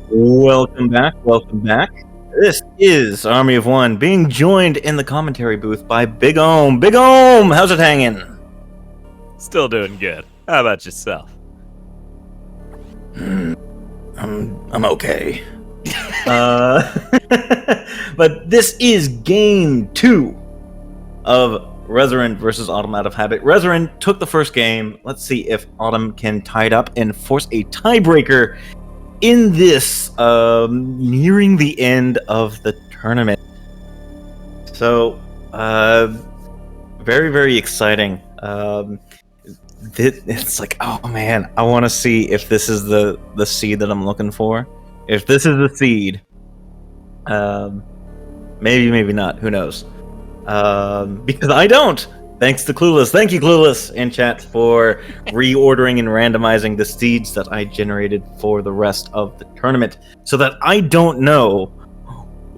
Welcome back, welcome back. This is Army of One, being joined in the commentary booth by Big Ohm. Big Ohm, how's it hanging? Still doing good. How about yourself? I'm okay. But this is game 2 of Reseren versus Autumn Out of Habit. Reseren took the first game. Let's see if Autumn can tie it up and force a tiebreaker in this nearing the end of the tournament. So very, very exciting. It's like, oh man, I want to see if this is the seed that I'm looking for. If this is the seed, maybe not, who knows, because I don't. Thanks to Clueless. Thank you, Clueless, in chat for reordering and randomizing the seeds that I generated for the rest of the tournament, so that I don't know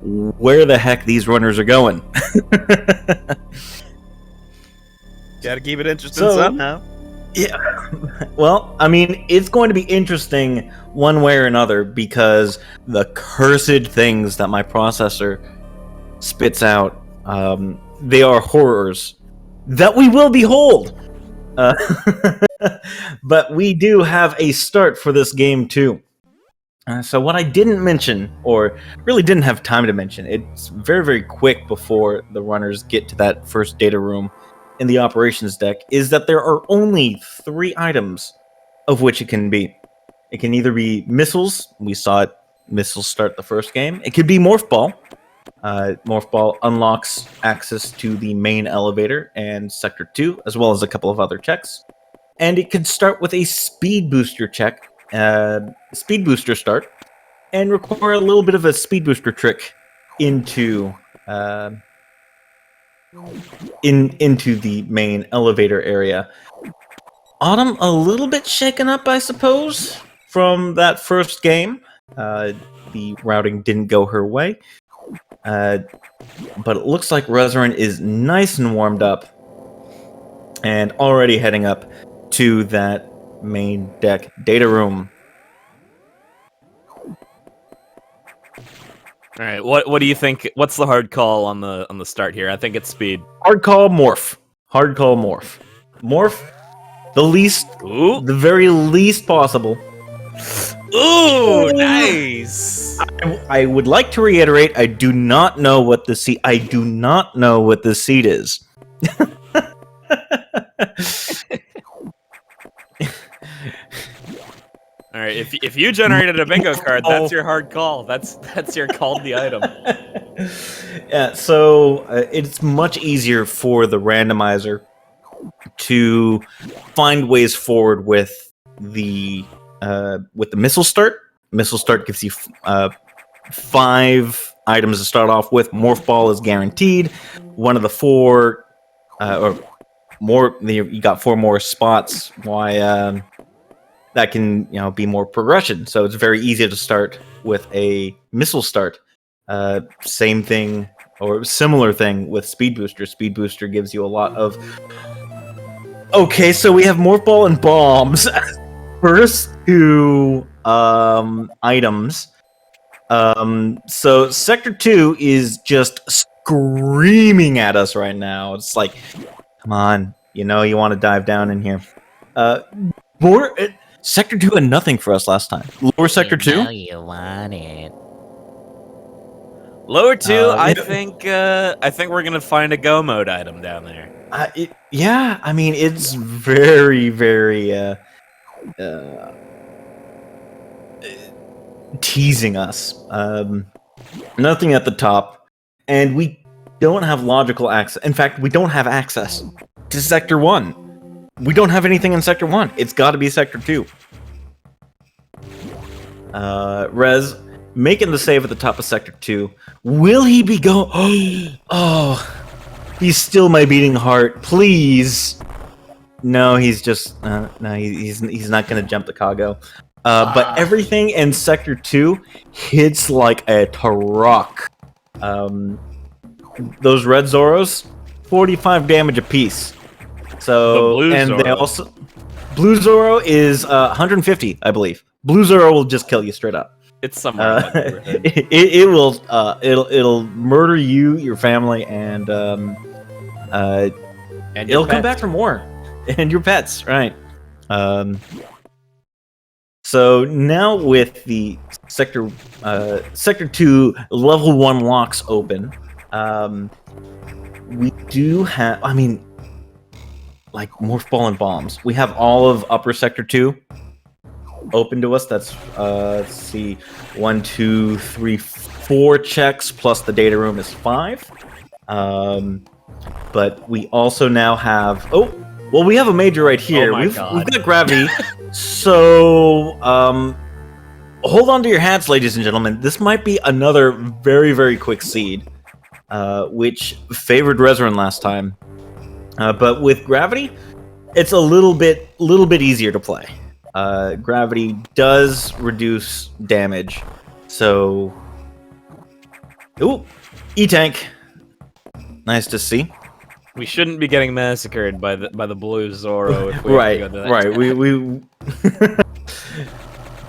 where the heck these runners are going. Gotta keep it interesting somehow. Yeah, well, I mean, it's going to be interesting one way or another, because the cursed things that my processor spits out, they are horrors that we will behold. But we do have a start for this game too. So what I didn't mention, or really didn't have time to mention, it's very, very quick before the runners get to that first data room in the operations deck, is that there are only 3 items of which it can be. It can either be missiles. We saw it, missiles start the first game. It could be Morph Ball. Morph Ball unlocks access to the main elevator and Sector 2, as well as a couple of other checks. And it could start with a Speed Booster check, Speed Booster start, and require a little bit of a Speed Booster trick into into the main elevator area. Autumn a little bit shaken up, I suppose, from that first game. The routing didn't go her way. But it looks like Reseren is nice and warmed up and already heading up to that main deck data room. All right, what do you think? What's the hard call on the start here? I think it's speed. Hard call Morph. Hard call Morph. Morph, the very least possible. Ooh, nice. I would like to reiterate, I do not know what the seed. I do not know what the seed is. All right, if you generated a bingo card, that's your hard call. That's your call to the item. Yeah, so it's much easier for the randomizer to find ways forward with the missile start. Missile start gives you 5 items to start off with. Morph Ball is guaranteed. One of the 4, or more. You got 4 more spots. Why? That can be more progression. So it's very easy to start with a missile start. Same thing or similar thing with Speed Booster. Speed Booster gives you a lot of. Okay, so we have Morph Ball and bombs. First 2 items. So Sector 2 is just screaming at us right now. It's like, come on, you want to dive down in here. Sector 2 had nothing for us last time. Lower Sector 2? You want it. Lower 2, I think we're gonna find a go mode item down there. Yeah, I mean, it's very, very teasing us. Nothing at the top, and we don't have logical access. In fact, we don't have access to Sector 1. We don't have anything in Sector 1. It's got to be Sector 2. Rez making the save at the top of Sector 2. Will he be Oh, he's still my beating heart. Please. No, he's just no. He's not gonna jump the cargo. But everything in Sector 2 hits like a truck. Those red Zoros, 45 damage apiece. So they also Blue Zoro is 150, I believe. Blue Zoro will just kill you straight up. It's somewhere in that neighborhood. It will it'll murder you, your family, and And it'll come back for more, and your pets, right? So now with the sector 2 level 1 locks open, we do have, I mean, like morph ball and bombs. We have all of upper sector 2 open to us. That's let's see, 1, 2, 3, 4 checks plus the data room is 5. But we also now have, oh, well, we have a major right here. Oh we've God. got gravity. So hold on to your hats, ladies and gentlemen. This might be another very, very quick seed, which favored Reseren last time. But with gravity, it's a little bit easier to play. Gravity does reduce damage, so ooh, E-tank. Nice to see. We shouldn't be getting massacred by the blue Zoro. If we Right, go to that right. We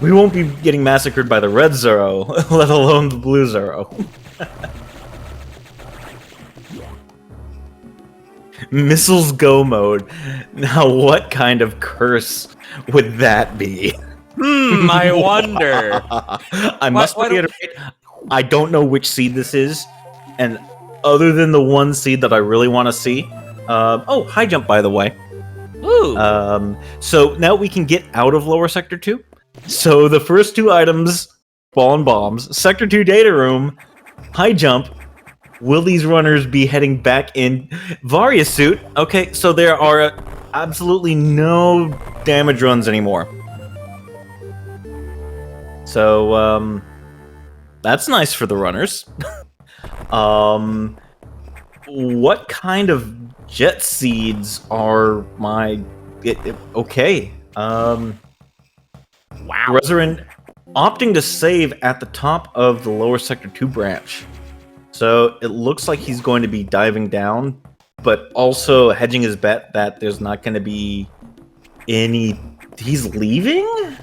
we won't be getting massacred by the red Zoro, let alone the blue Zoro. Missiles go mode. Now, what kind of curse would that be? I wonder. I must reiterate, I don't know which seed this is, and other than the one seed that I really want to see. Oh, high jump, by the way. Ooh. So now we can get out of lower sector 2. So the first 2 items, ball and bombs, sector 2 data room, high jump. Will these runners be heading back in Varia's suit? Okay, so there are absolutely no damage runs anymore. So, that's nice for the runners. What kind of jet seeds are my... okay. Wow. Reseren opting to save at the top of the lower sector 2 branch. So it looks like he's going to be diving down, but also hedging his bet that there's not going to be any... He's leaving?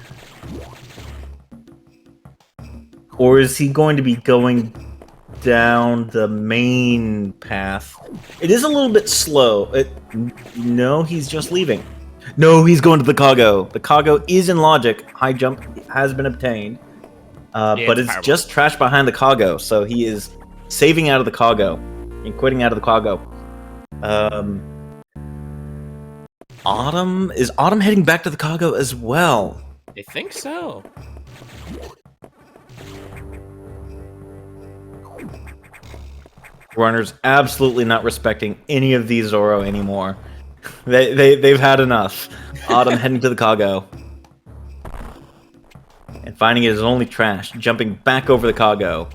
Or is he going to be going down the main path? It is a little bit slow. No, he's just leaving. No, he's going to the cargo. The cargo is in logic. High jump has been obtained. But it's just trash behind the cargo, so he is saving out of the cargo and quitting out of the cargo. Autumn? Is Autumn heading back to the cargo as well? I think so. Runners absolutely not respecting any of these Zoro anymore. They've had enough. Autumn heading to the cargo. And finding it is only trash, jumping back over the cargo.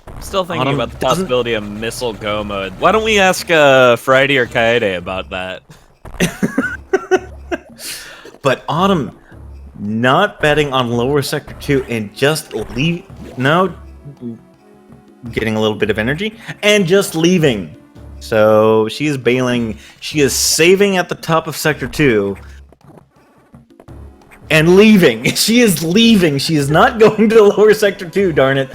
I'm still thinking Autumn about the possibility of missile go mode. Why don't we ask Friday or Kaede about that? But Autumn not betting on lower sector 2 and just leave. No, getting a little bit of energy and just leaving. So she is bailing. She is saving at the top of sector 2 and leaving. She is leaving. She is not going to lower sector 2. Darn it.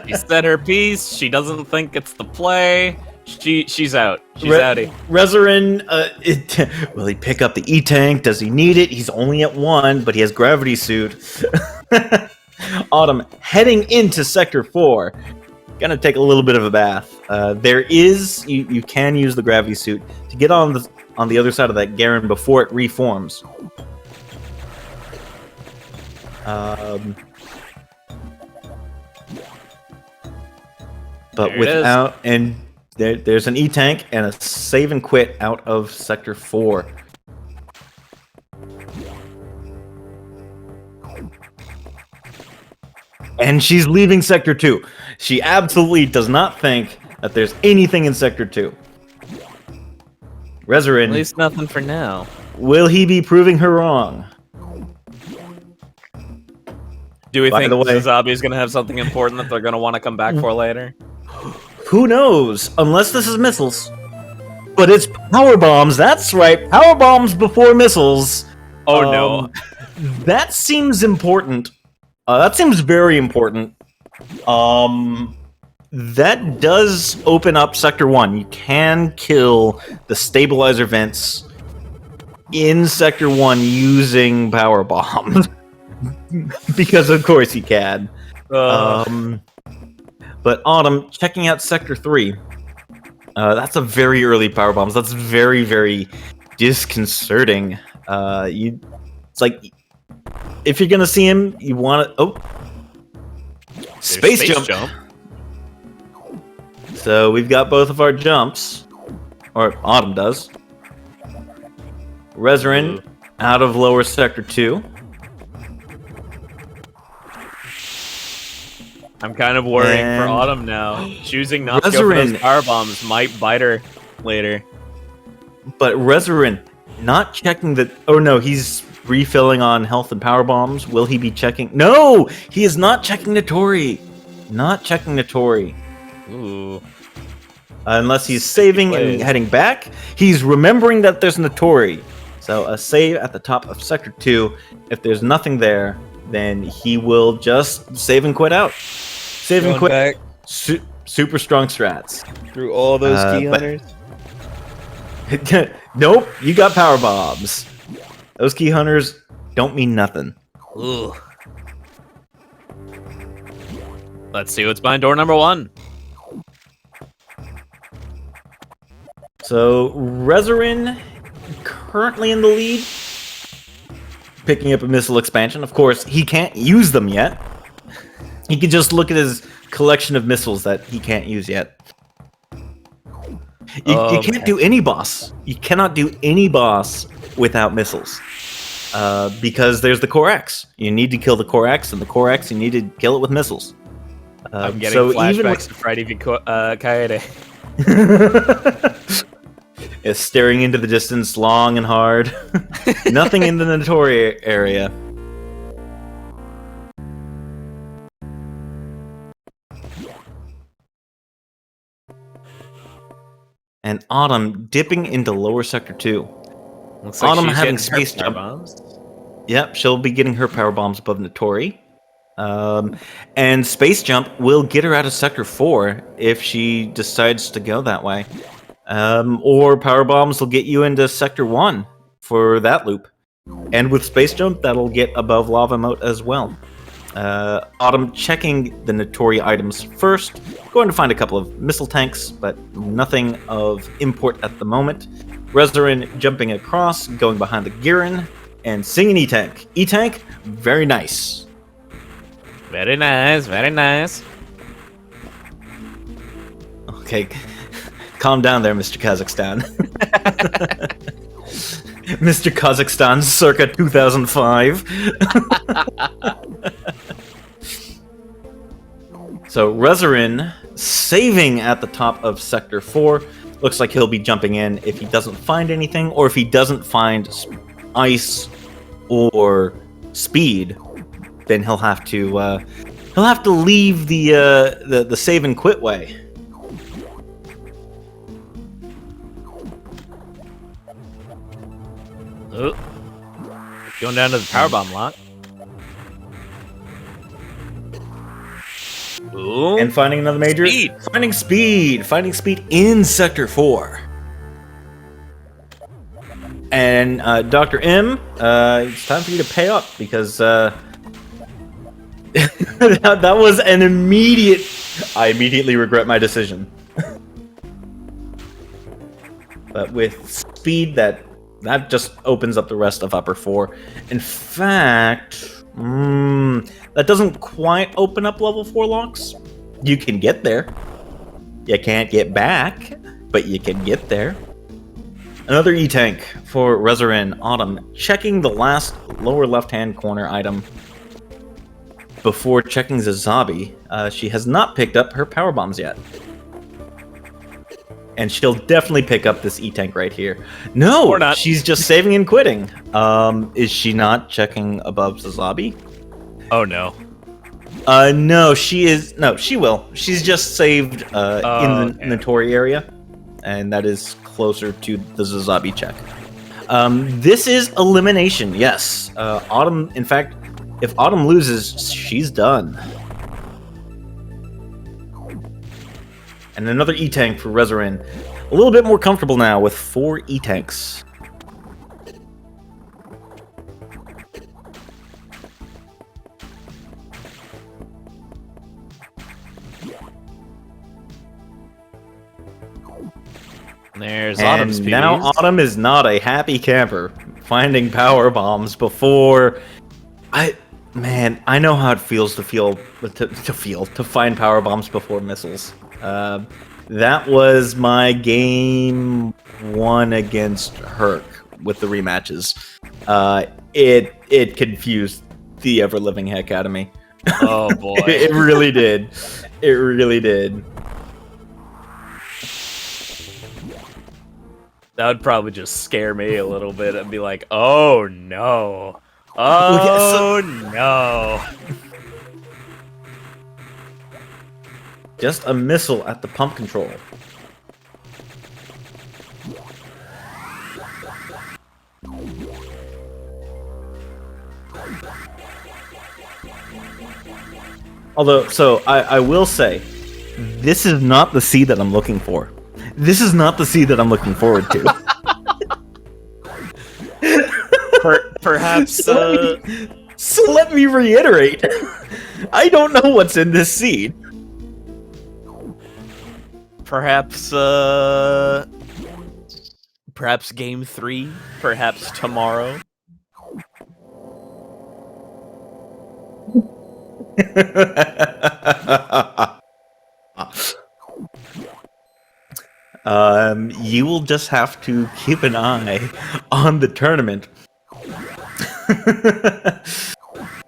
She said her piece. She doesn't think it's the play. She's out. She's outie. Reseren, will he pick up the E-tank? Does he need it? He's only at 1, but he has gravity suit. Autumn heading into sector 4. Gonna take a little bit of a bath. There is you can use the gravity suit to get on the other side of that Garen before it reforms. But without, and there's an E-tank and a save and quit out of sector 4. And she's leaving sector 2. She absolutely does not think that there's anything in sector 2. Reseren, at least nothing for now. Will he be proving her wrong? Do we think Zazabi is going to have something important that they're going to want to come back for later? Who knows? Unless this is missiles. But it's power bombs. That's right. Power bombs before missiles. Oh no. That seems important. That seems very important. That does open up Sector 1. You can kill the stabilizer vents in Sector 1 using power bombs. Because of course you can. But Autumn, checking out Sector 3. That's a very early power bombs. That's very, very disconcerting. It's like, if you're gonna see him, you want to... Oh! Space jump! So we've got both of our jumps. Or Autumn does. Reseren out of lower Sector 2. I'm kind of worrying for Autumn now. Choosing not to go for those power bombs might bite her later. But Reseren not checking the... Oh no, he's refilling on health and power bombs. Will he be checking? No! He is not checking Notori. Not checking Notori. Ooh. Unless he's saving and heading back. He's remembering that there's Notori. So a save at the top of Sector 2. If there's nothing there, then he will just save and quit out. Save and quit. Back. Super strong strats. Through all those key hunters? Nope, you got power bombs. Those key hunters don't mean nothing. Ugh. Let's see what's behind door number 1. So, Reseren currently in the lead. Picking up a missile expansion. Of course, he can't use them yet. He can just look at his collection of missiles that he can't use yet. You can't do any boss. You cannot do any boss without missiles. Because there's the Core X. You need to kill the Core X, and the Core X, you need to kill it with missiles. I'm getting flashbacks to Friday v. Kaede. Is staring into the distance long and hard. Nothing in the Notori area. And Autumn dipping into lower Sector 2. Looks like Autumn she's having getting space her power jump. bombs. Yep, she'll be getting her power bombs above Notori. And space jump will get her out of Sector 4 if she decides to go that way. Or power bombs will get you into Sector 1 for that loop. And with space jump, that'll get above lava moat as well. Autumn checking the Notori items first. Going to find a couple of missile tanks, but nothing of import at the moment. Reseren jumping across, going behind the Girin, and seeing an E-tank. E-tank, very nice. Very nice, very nice. Okay, calm down there, Mr. Kazakhstan. Mr. Kazakhstan, circa 2005. So Reseren saving at the top of Sector 4. Looks like he'll be jumping in if he doesn't find anything, or if he doesn't find ice or speed, then he'll have to leave the save and quit way. Oh. Going down to the powerbomb lot. Ooh. And finding another major. Speed. Finding speed in Sector 4. And Dr. M, it's time for you to pay up because that was an immediate. I immediately regret my decision. But with speed, that just opens up the rest of Upper 4. In fact, that doesn't quite open up level 4 locks. You can get there. You can't get back, but you can get there. Another E-tank for Reseren. Autumn checking the last lower left-hand corner item before checking Zazabi. She has not picked up her power bombs yet. And she'll definitely pick up this E-tank right here. No, or not. She's just saving and quitting. Is she not checking above Zazabi? Oh no. No, she is. No, she will. She's just saved in the Notori area, and that is closer to the Zazabi check. This is elimination. Yes, Autumn. In fact, If Autumn loses, she's done. And another E-Tank for Reseren. A little bit more comfortable now with 4 E-Tanks. There's Autumn's And now PBs. Autumn is not a happy camper, finding power bombs before... Man, I know how it feels to find power bombs before missiles. That was my game 1 against Herc with the rematches. It confused the ever-living heck out of me. Oh boy. It really did. It really did. That would probably just scare me a little bit and be like, oh no. Oh no. Just a missile at the pump control. Although, so I will say, this is not the seed that I'm looking for. This is not the seed that I'm looking forward to. Perhaps. So let me reiterate. I don't know what's in this seed. Perhaps game 3. Perhaps tomorrow. You will just have to keep an eye on the tournament.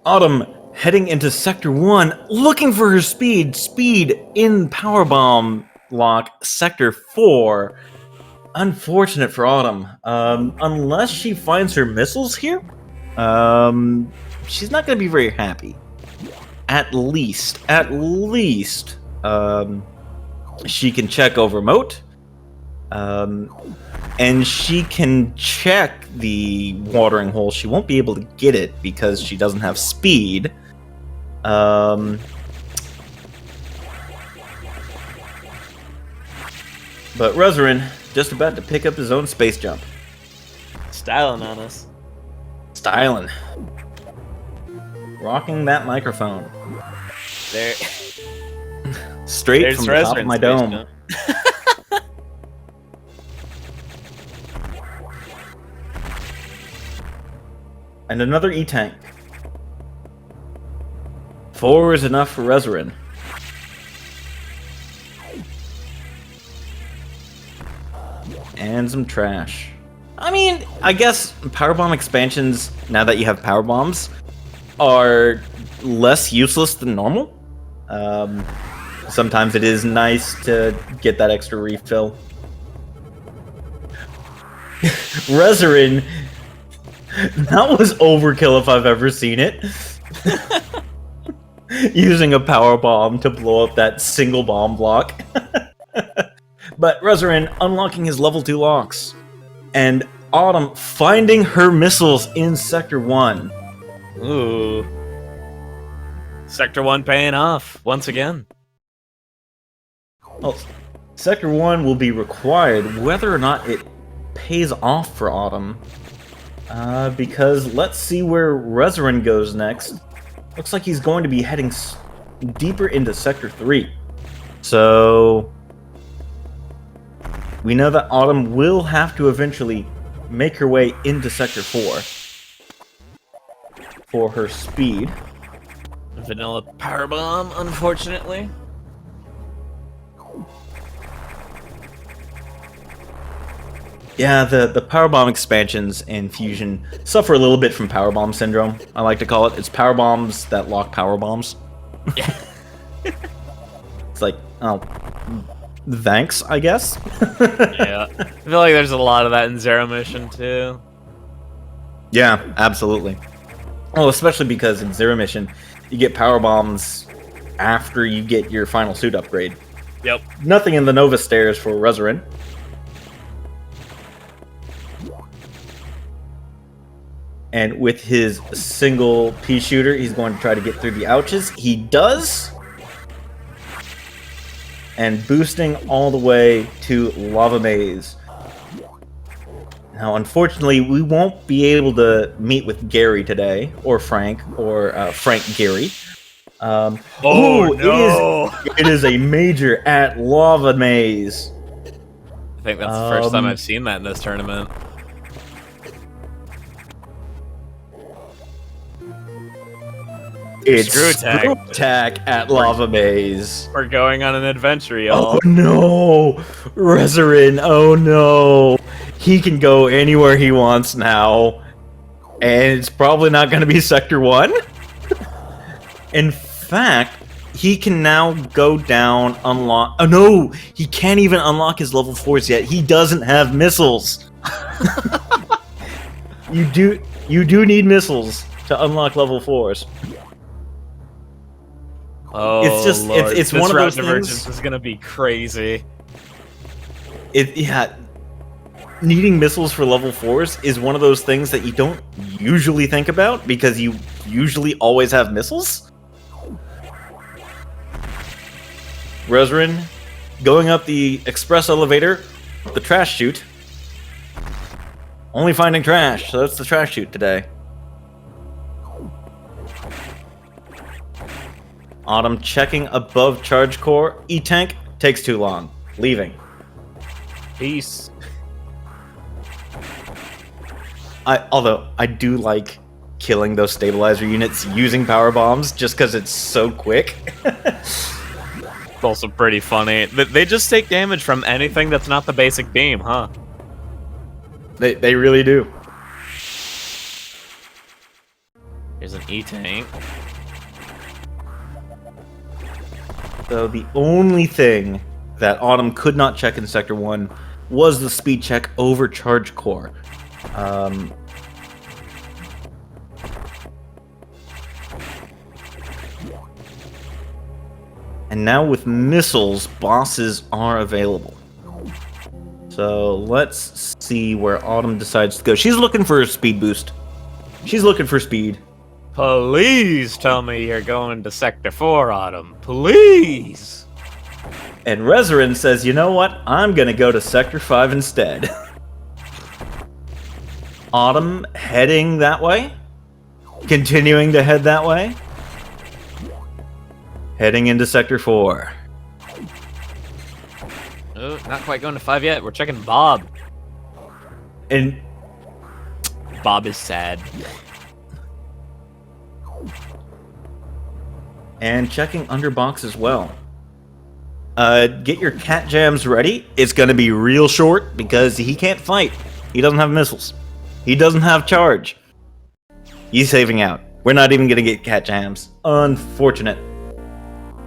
Autumn heading into Sector 1, looking for her speed. Speed in Powerbomb lock, Sector 4. Unfortunate for Autumn. Unless she finds her missiles here, she's not going to be very happy. At least, she can check over moat. And she can check the watering hole. She won't be able to get it because she doesn't have speed. But Reseren just about to pick up his own space jump. Styling on us. Styling. Rocking that microphone. There. Straight from the top of my dome. And another E-Tank. 4 is enough for Reseren. And some trash. I mean, I guess Powerbomb expansions, now that you have Power Bombs, are less useless than normal. Sometimes it is nice to get that extra refill. Reseren, that was overkill if I've ever seen it. Using a power bomb to blow up that single bomb block. But Reseren unlocking his level 2 locks. And Autumn finding her missiles in Sector 1. Ooh. Sector 1 paying off, once again. Well, Sector 1 will be required whether or not it pays off for Autumn. Because let's see where Reseren goes next. Looks like he's going to be heading deeper into Sector 3. So we know that Autumn will have to eventually make her way into Sector 4 for her speed. Vanilla Powerbomb, unfortunately. Yeah, the Powerbomb expansions in Fusion suffer a little bit from Powerbomb syndrome, I like to call it. It's Power Bombs that lock Power Bombs. Yeah. It's like, oh, thanks, I guess. Yeah. I feel like there's a lot of that in Zero Mission, too. Yeah, absolutely. Well, especially because in Zero Mission, you get Power Bombs after you get your final suit upgrade. Yep. Nothing in the Nova Stairs for Reseren. And with his single pea shooter, he's going to try to get through the ouches. He does. And boosting all the way to Lava Maze. Now, unfortunately, we won't be able to meet with Gary today, or Frank, or Frank Gary. Oh, no! It is a major at Lava Maze. I think that's the first time I've seen that in this tournament. It's Screw attack at Lava Maze. We're going on an adventure, y'all. Oh no! Reseren, oh no! He can go anywhere he wants now. And it's probably not going to be Sector 1. In fact, he can now go down, unlock... Oh no! He can't even unlock his level 4s yet. He doesn't have missiles. You do need missiles to unlock level 4s. Oh, it's just Lord. it's one of those Divergence things. is gonna be crazy. Yeah, needing missiles for level 4s is one of those things that you don't usually think about because you usually always have missiles. Reseren going up the express elevator, the trash chute. Only finding trash, so that's the trash chute today. Autumn checking above charge core. E-tank takes too long. Leaving. Peace. Although I do like killing those stabilizer units using power bombs just because it's so quick. It's also pretty funny. They just take damage from anything that's not the basic beam, huh? They really do. Here's an E-tank. So the only thing that Autumn could not check in Sector 1 was the speed check over charge core. And now with missiles, bosses are available. So let's see where Autumn decides to go. She's looking for a speed boost. She's looking for speed. Please tell me you're going to Sector 4, Autumn. Please! And Reseren says, you know what? I'm gonna go to Sector 5 instead. Autumn heading that way. Continuing to head that way. Heading into Sector 4. Oh, not quite going to 5 yet. We're checking Bob. And Bob is sad. And checking Underbox as well. Get your cat jams ready. It's gonna be real short because he can't fight. He doesn't have missiles. He doesn't have charge. He's saving out. We're not even gonna get cat jams. Unfortunate.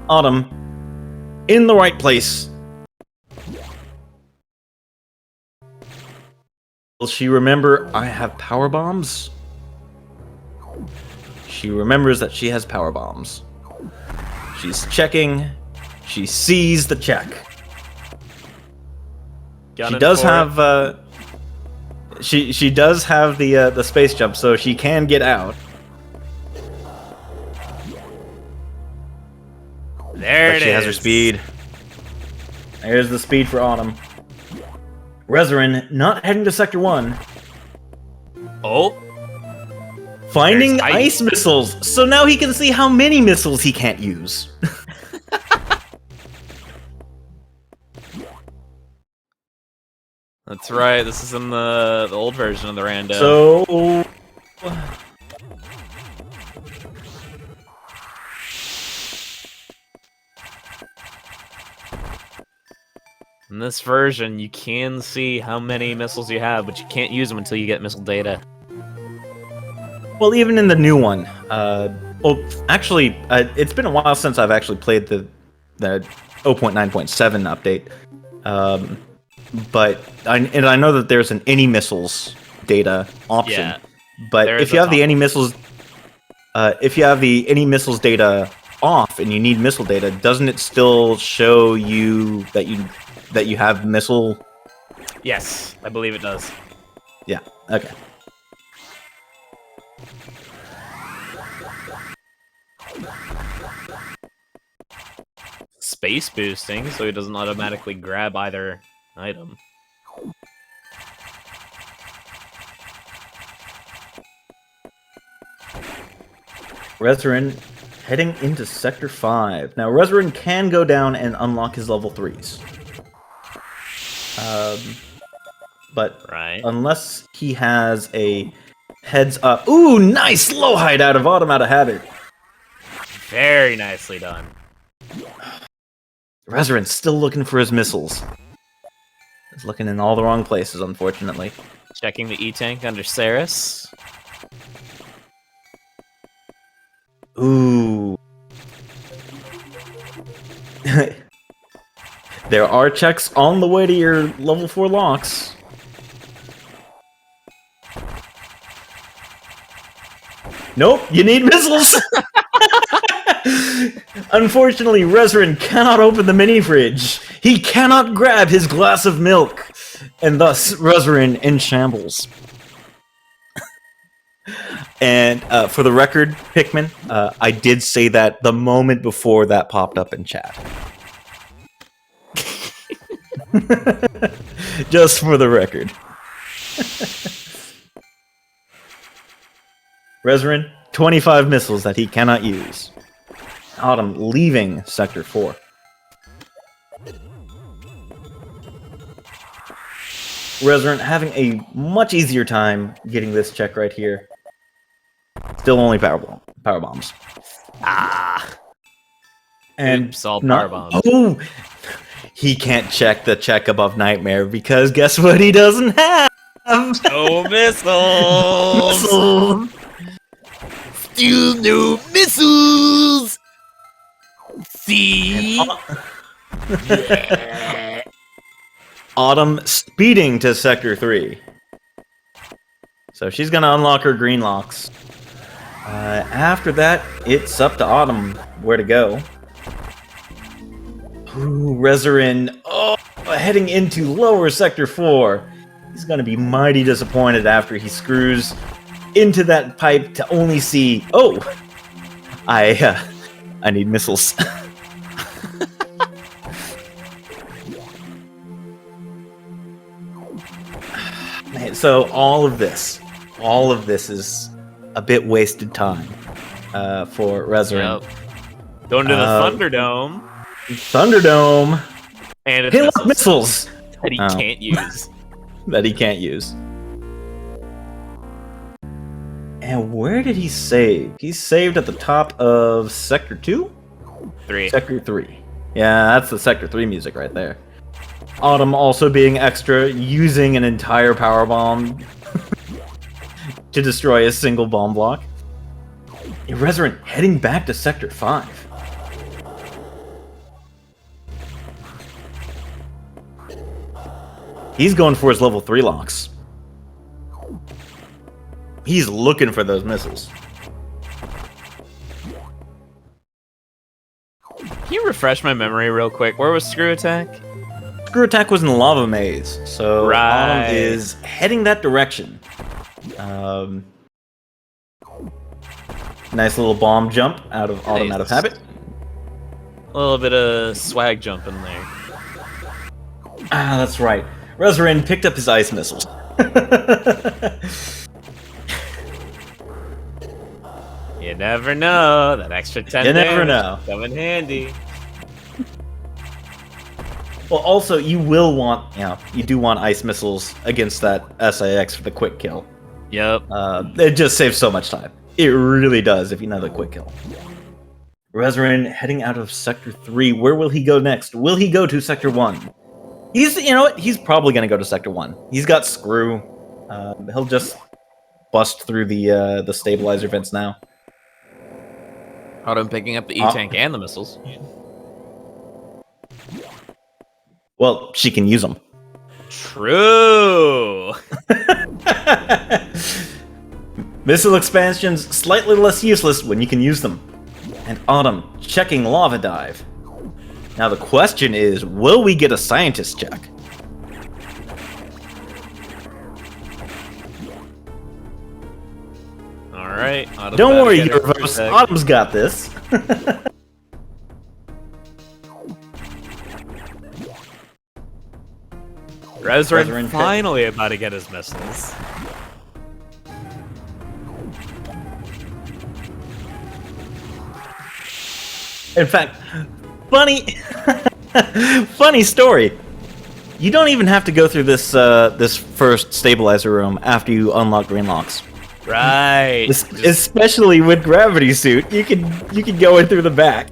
Autumn, in the right place. Will she remember I have power bombs? She remembers that she has power bombs. She's checking. She sees the check. She does have she does have the space jump, so she can get out. There But it she has her is. speed. There's the speed for Autumn. Reseren not heading to Sector 1. Oh, Finding There's ice missiles, so now he can see how many missiles he can't use. that's right. This is in the old version of the rando. So in this version, you can see how many missiles you have, but you can't use them until you get missile data. well, even in the new one, well, actually, it's been a while since I've actually played the 0.9.7 update. But I know that there's an any missiles data option. Yeah, but there if is you a have the top. any missiles, if you have the any missiles data off and you need missile data, doesn't it still show you that you have missile? Yes, I believe it does. Yeah. Okay. Space boosting, so he doesn't automatically grab either item. Reseren heading into Sector 5. Now, Reseren can go down and unlock his level 3s. But Right. unless he has a heads up... Ooh, nice low height out of Autumn out of habit. Very nicely done. Reseren's still looking for his missiles. He's looking in all the wrong places, unfortunately. Checking the E-Tank under Saris. Ooh. There are checks on the way to your level 4 locks. Nope, you need missiles! Unfortunately, Reseren cannot open the mini-fridge. He cannot grab his glass of milk. And thus, Reseren in shambles. And for the record, Pikmin, I did say that the moment before that popped up in chat. Just for the record. Reseren, 25 missiles that he cannot use. Autumn leaving Sector 4. Reseren having a much easier time getting this check right here. Still only power bombs. Ah. And oops, all power bombs. Oh, he can't check the check above Nightmare because guess what? He doesn't have. No missiles. Missiles. Still no missiles. See. Autumn speeding to Sector 3. So she's gonna unlock her green locks. After that, it's up to Autumn where to go. Ooh, Reseren, heading into lower Sector 4. He's gonna be mighty disappointed after he screws into that pipe to only see, oh, I need missiles. So all of this is a bit wasted time for Reseren. Yep. Going to the Thunderdome. Thunderdome. And it's Hit missiles that he can't use. That he can't use. And where did he save? He saved at the top of Sector 2? 3. Sector 3. Yeah, that's the Sector 3 music right there. Autumn also being extra, using an entire power bomb to destroy a single bomb block. Reseren heading back to Sector 5. He's going for his level 3 locks. He's looking for those missiles. Can you refresh my memory real quick? Where was Screw Attack? Screw Attack was in the Lava Maze, so right. Autumn is heading that direction. Nice little bomb jump out of Autumn out of habit. A little bit of swag jump in there. Ah, that's right. Reseren picked up his ice missiles. You never know. That extra 10 You never damage know. come in handy. Well, also, you will want, you do want ice missiles against that SIX for the quick kill. Yep. It just saves so much time. It really does if you know the quick kill. Reseren heading out of Sector 3. Where will he go next? Will he go to Sector 1? You know what? He's probably going to go to Sector 1. He's got Screw. He'll just bust through the stabilizer vents now. Autumn picking up the E-Tank and the missiles. Well, she can use them. True! Missile expansions slightly less useless when you can use them. And Autumn checking Lava Dive. Now the question is, will we get a scientist check? Alright. Don't worry, Universe. Autumn's got this. Reseren finally about to get his missiles. In fact, funny story. You don't even have to go through this this first stabilizer room after you unlock green locks. Right. Especially with gravity suit, you can go in through the back,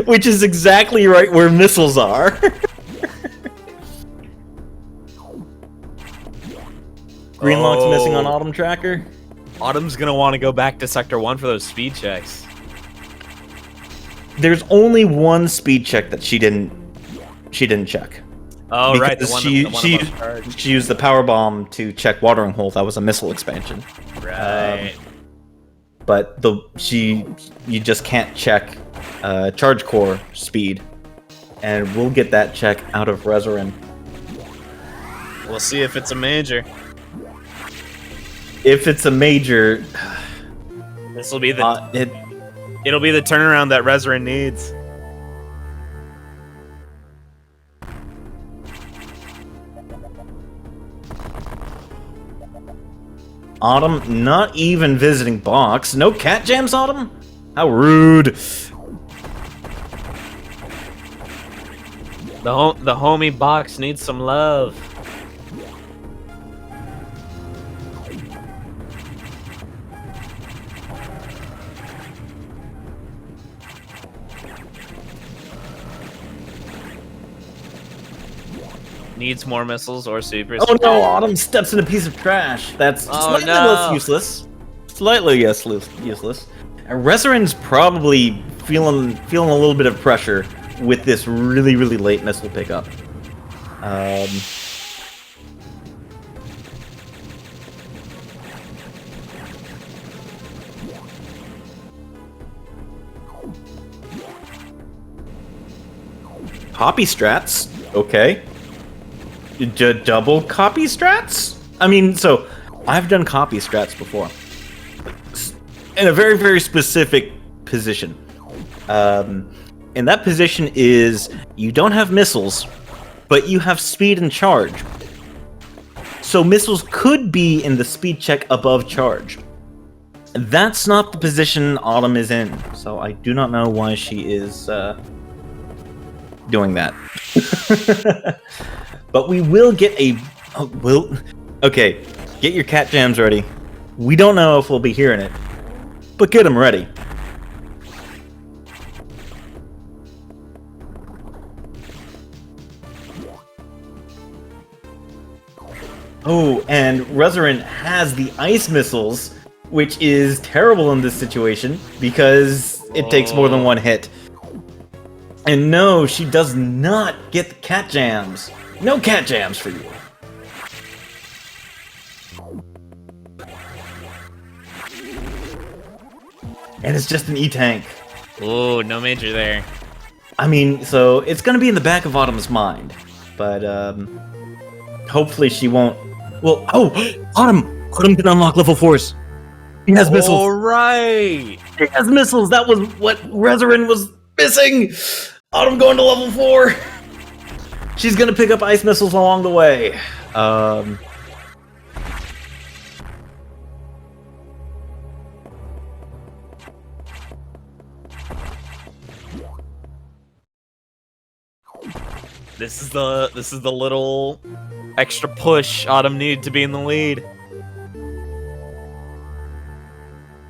which is exactly right where missiles are. Green locks missing on Autumn Tracker. Autumn's gonna want to go back to Sector 1 for those speed checks. There's only one speed check that she didn't check. Oh, right. The one, she used the power bomb to check watering hole. That was a missile expansion. Right. But you just can't check charge core speed, and we'll get that check out of Reseren. We'll see if it's a major. If it's a major, this will be the it'll be the turnaround that Reseren needs. Autumn not even visiting box. No cat jams, Autumn? How rude. The homie box needs some love. Needs more missiles or supers. Oh no, Autumn steps in a piece of trash. That's slightly less useless. Slightly useless. And Reseren's probably feeling a little bit of pressure with this really late missile pickup. Copy strats, okay. Double copy strats? I mean, so I've done copy strats before in a very specific position. And that position is you don't have missiles, but you have speed and charge. So missiles could be in the speed check above charge. That's not the position Autumn is in, so I do not know why she is doing that. But we will get a... Okay, get your cat jams ready. We don't know if we'll be hearing it, but get them ready. Oh, and Reseren has the ice missiles, which is terrible in this situation because it takes more than one hit. And no, she does not get the cat jams. No cat jams for you. And it's just an E-tank. Ooh, no major there. I mean, so it's gonna be in the back of Autumn's mind, but hopefully she won't. Well, Autumn can unlock level 4s. He has missiles. All right. He has missiles. That was what Reseren was missing. Autumn going to level 4. She's gonna pick up ice missiles along the way. This is the little extra push Autumn needed to be in the lead.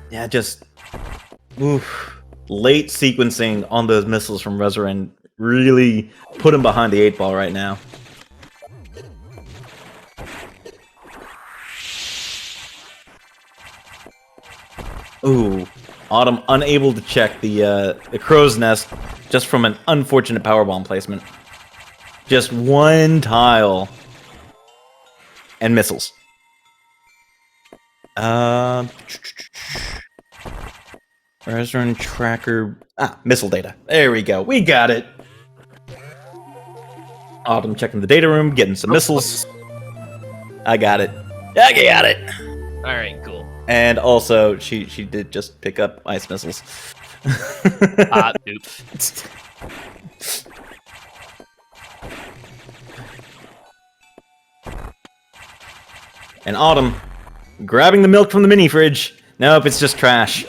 Yeah, just late sequencing on those missiles from Reseren really put him behind the 8 ball right now. Ooh, Autumn unable to check the crow's nest just from an unfortunate powerbomb placement. Just one tile and missiles. Reseren tracker. Missile data. There we go. We got it. Autumn checking the data room, getting some missiles. I got it. I got it. All right, cool. And also, she did just pick up ice missiles. Oops. And Autumn, grabbing the milk from the mini fridge. Nope, it's just trash.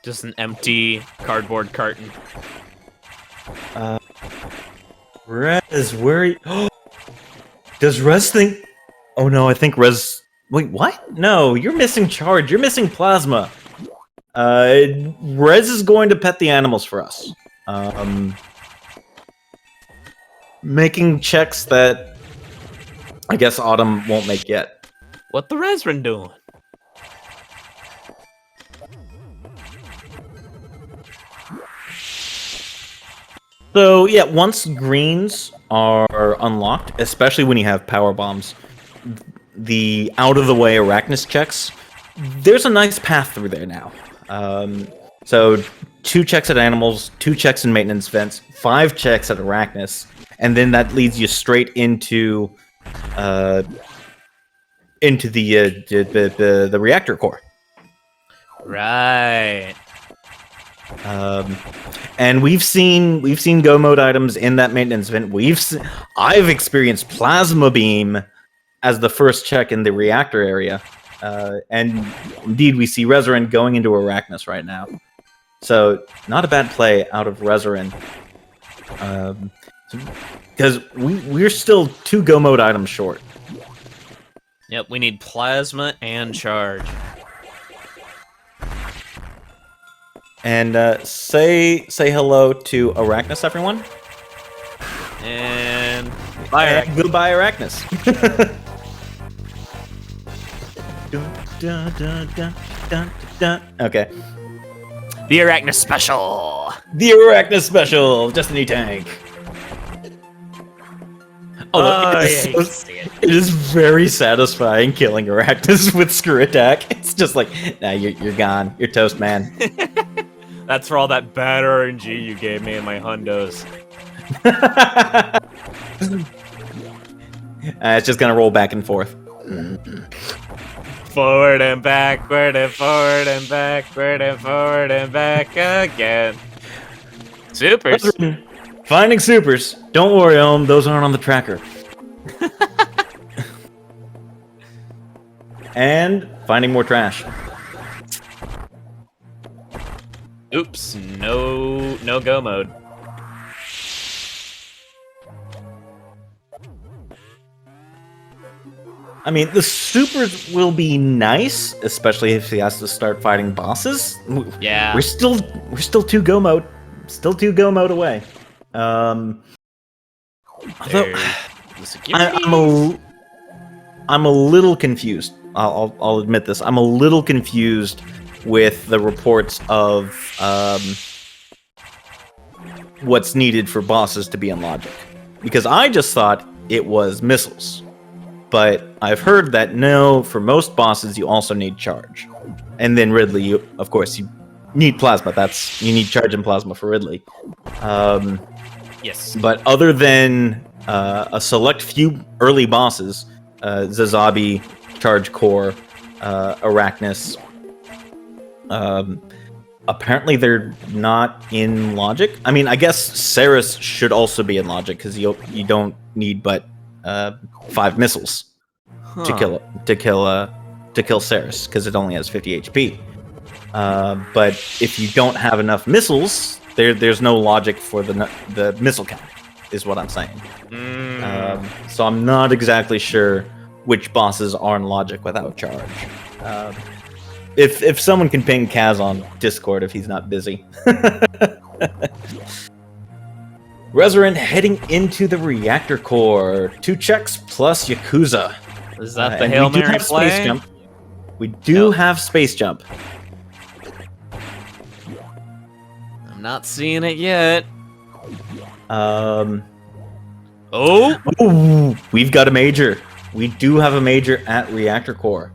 Just an empty cardboard carton. Rez, where are you? Does Rez think... Oh no, I think Rez... Wait, what? No, you're missing charge. You're missing plasma. Rez is going to pet the animals for us. Making checks that I guess Autumn won't make yet. What the Reseren doing? So yeah, once greens are unlocked, especially when you have power bombs, the out-of-the-way Arachnus checks, there's a nice path through there now. So 2 checks at animals, 2 checks in maintenance vents, 5 checks at Arachnus, and then that leads you straight into the reactor core. Right. And we've seen go mode items in that maintenance vent. I've experienced plasma beam as the first check in the reactor area, and indeed we see Reseren going into Arachnus right now. So not a bad play out of Reseren, because we're still 2 go mode items short. Yep, we need plasma and charge. And say hello to Arachnus, everyone. And bye, Arachnus. Goodbye, Arachnus. Okay. The Arachnus special. The Arachnus special, Destiny tank. Oh, It is very satisfying killing Arachnus with Screw Attack. It's just like, nah, you're gone. You're toast, man. That's for all that bad RNG you gave me in my hundos. It's just gonna roll back and forth. Forward and backward and forward and backward and forward and back again. Supers. Finding supers. Don't worry, Ohm. Those aren't on the tracker. And finding more trash. Oops, no go mode. I mean, the supers will be nice, especially if he has to start fighting bosses. Yeah. We're still 2 go mode. Still 2 go mode away. Although I'm a little confused. I'll admit this. I'm a little confused with the reports of what's needed for bosses to be in logic, because I just thought it was missiles, but I've heard that no, for most bosses you also need charge, and then Ridley, of course, you need plasma. You need charge and plasma for Ridley. Yes. But other than a select few early bosses, Zazabi, Charge Core, Arachnus, apparently they're not in logic. I mean, I guess Ceres should also be in logic, because you don't need but 5 missiles to kill Ceres, because it only has 50 HP. But if you don't have enough missiles, there's no logic for the missile count, is what I'm saying. So I'm not exactly sure which bosses are in logic without charge. If someone can ping Kaz on Discord if he's not busy. Reseren heading into the reactor core. 2 checks plus Yakuza. Is that the Hail Mary play? Space jump. We do have space jump. I'm not seeing it yet. Oh, we've got a major. We do have a major at reactor core.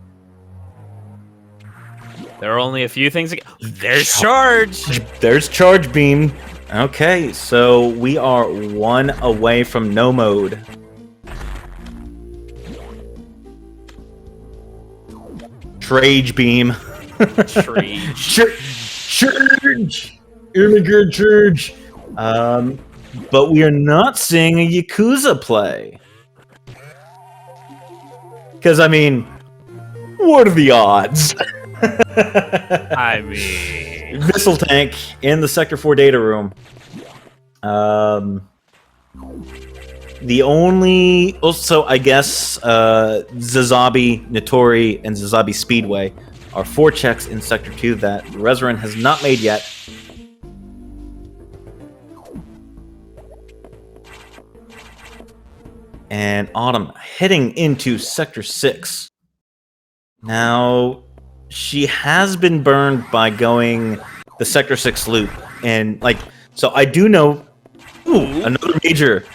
There are only a few things. There's charge. There's charge beam. Okay, so we are 1 away from no mode. Trage beam. Trage. Church! Immigrant Church! But we are not seeing a Yakuza play. Because, I mean, what are the odds? I mean... Missile tank in the Sector 4 data room. The only... Also, I guess, Zazabi, Notori, and Zazabi Speedway are 4 checks in Sector 2 that Reseren has not made yet. And Autumn heading into Sector 6. Now, she has been burned by going the Sector 6 loop. And, like, so I do know... Ooh, another major.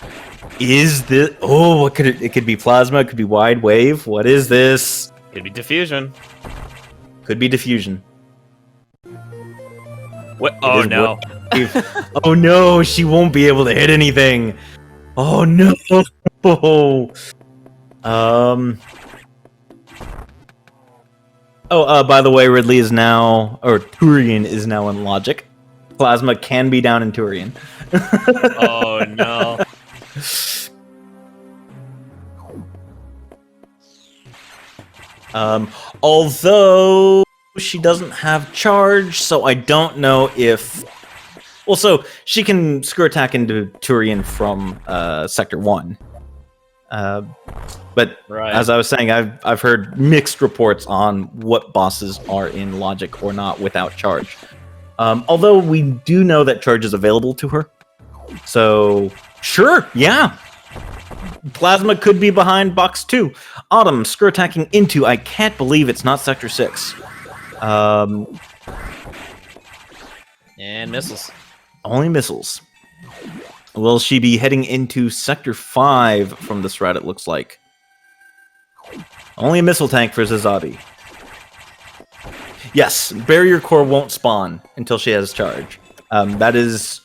Is this... Oh, what could it... It could be Plasma, it could be Wide Wave. What is this? Could be diffusion. Could be Diffusion. What? Oh, no. Oh, no, she won't be able to hit anything. Oh, no. By the way, Ridley is now... Or Turian is now in Logic. Plasma can be down in Turian. Oh, no. Although she doesn't have charge, so I don't know if... Well, so she can screw attack into Turian from Sector 1. But Right. as I was saying, I've heard mixed reports on what bosses are in Logic or not without charge. Although we do know that charge is available to her. So, sure, yeah. Plasma could be behind Box 2. Autumn, screw attacking into... I can't believe it's not Sector 6. And missiles. Only missiles. Will she be heading into Sector 5 from this route, it looks like? Only a missile tank for Zazabi. Yes, Barrier Core won't spawn until she has charge. That is...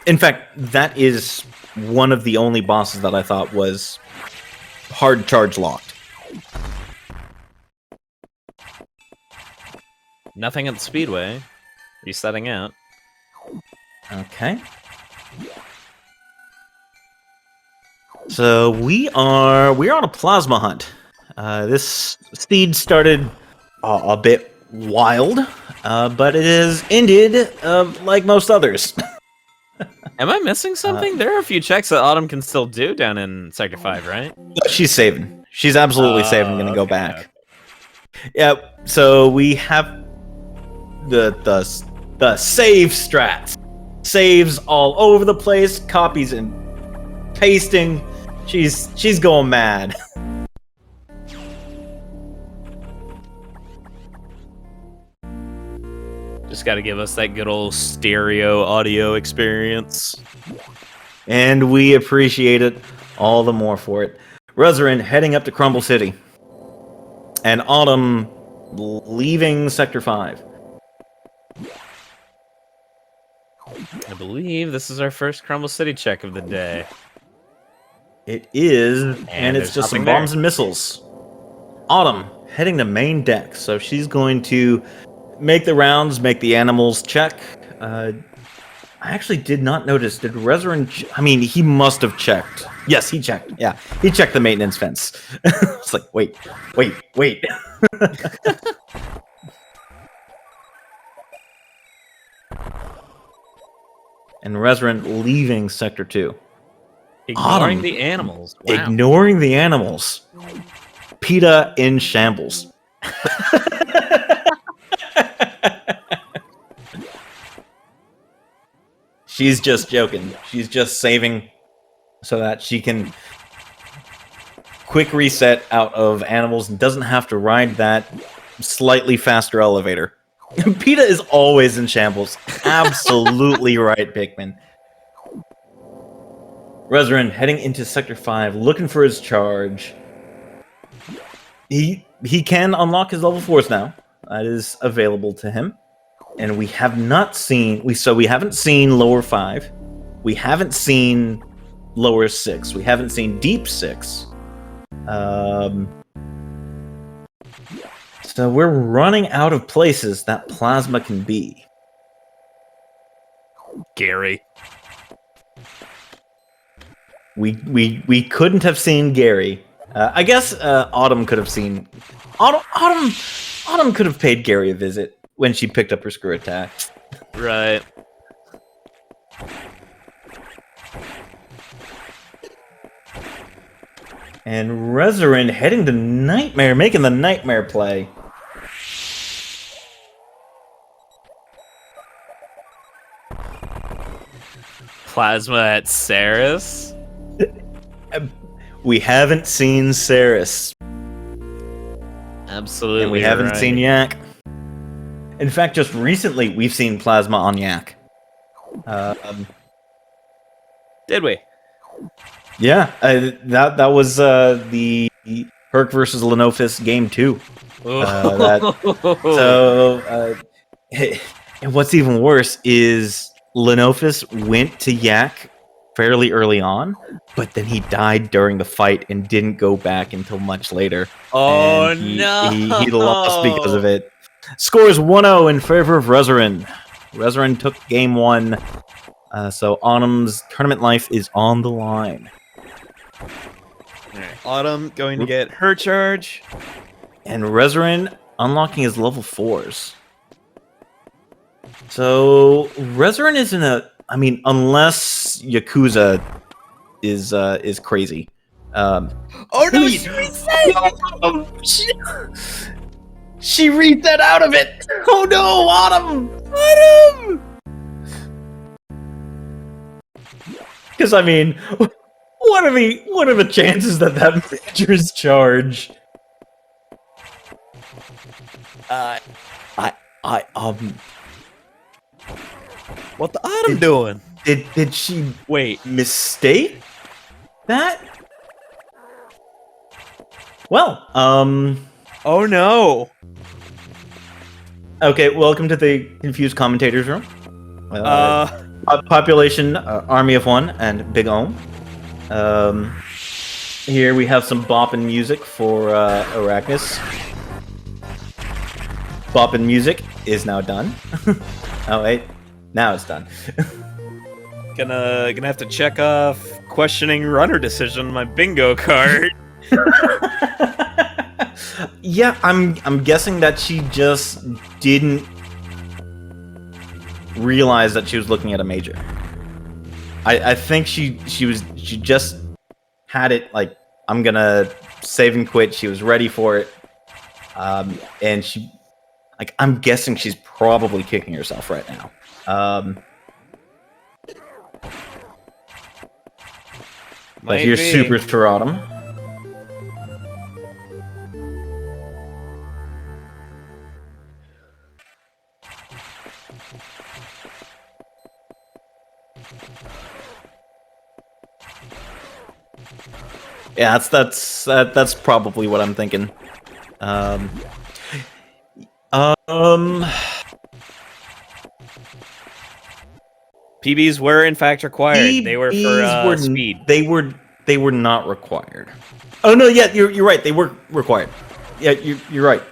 In fact, that is one of the only bosses that I thought was hard charge locked. Nothing at the Speedway. Resetting out. Okay. So we're on a plasma hunt. This speed started a bit wild, but it has ended like most others. Am I missing something? There are a few checks that Autumn can still do down in Sector 5, right? She's saving. She's absolutely saving. Gonna go back. Yeah. So we have the save strats. Saves all over the place. Copies and pasting. She's going mad. Just got to give us that good old stereo audio experience. And we appreciate it all the more for it. Reseren heading up to Crumble City. And Autumn leaving Sector 5. I believe this is our first Crumble City check of the day. It is, and it's there's just some nothing there. bombs and missiles. Autumn heading to main deck, so she's going to make the rounds, make the animals check. I actually did not notice. Did Reseren... I mean, he must have checked. Yes, he checked. Yeah, he checked the maintenance fence. It's like, wait. And Reseren leaving Sector 2. Ignoring Autumn. the animals. Wow. Ignoring the animals. PETA in shambles. She's just joking. She's just saving so that she can quick reset out of animals and doesn't have to ride that slightly faster elevator. PETA is always in shambles. Absolutely right, Pikmin. Reseren heading into Sector 5, looking for his charge. He can unlock his level 4s now. That is available to him. And we have not seen... we haven't seen lower 5. We haven't seen lower 6. We haven't seen deep 6. So we're running out of places that Plasma can be. Gary. We couldn't have seen Gary. I guess Autumn could have seen. Autumn could have paid Gary a visit when she picked up her screw attack. Right. And Reseren heading to Nightmare, making the Nightmare play. Plasma at Saris. We haven't seen Saris. Absolutely. And we haven't seen Yak. In fact, just recently, we've seen Plasma on Yak. Did we? Yeah, that was the Herc versus Lenophis game 2. And what's even worse is Lenophis went to Yak fairly early on, but then he died during the fight and didn't go back until much later. Oh, and he no! lost because of it. Score is 1-0 in favor of Reseren. Reseren took game 1, so Autumn's tournament life is on the line. Autumn going to get her charge. And Reseren unlocking his level 4s. So Reseren is in a... I mean, unless Yakuza is crazy. Oh no, she reset! She reset out of it! Oh no, Autumn! Autumn! Because, I mean, what are the chances that major's charge? What the Autumn doing? Did she mistake that? Well, Oh no! Okay, welcome to the confused commentators room. Population, army of 1, and Big Ohm. Here we have some boppin' music for Arachnis. Boppin' music is now done. Oh wait, now it's done. Gonna have to check off questioning runner decision on my bingo card. Yeah, I'm guessing that she just didn't realize that she was looking at a major. I think she just had it like, I'm gonna save and quit. She was ready for it, and she, like, I'm guessing she's probably kicking herself right now. But here's Super for Autumn. Yeah, that's probably what I'm thinking. PBs were in fact required. They were for speed. They were not required. Oh no, yeah, you're right. They were required. Yeah, you're right.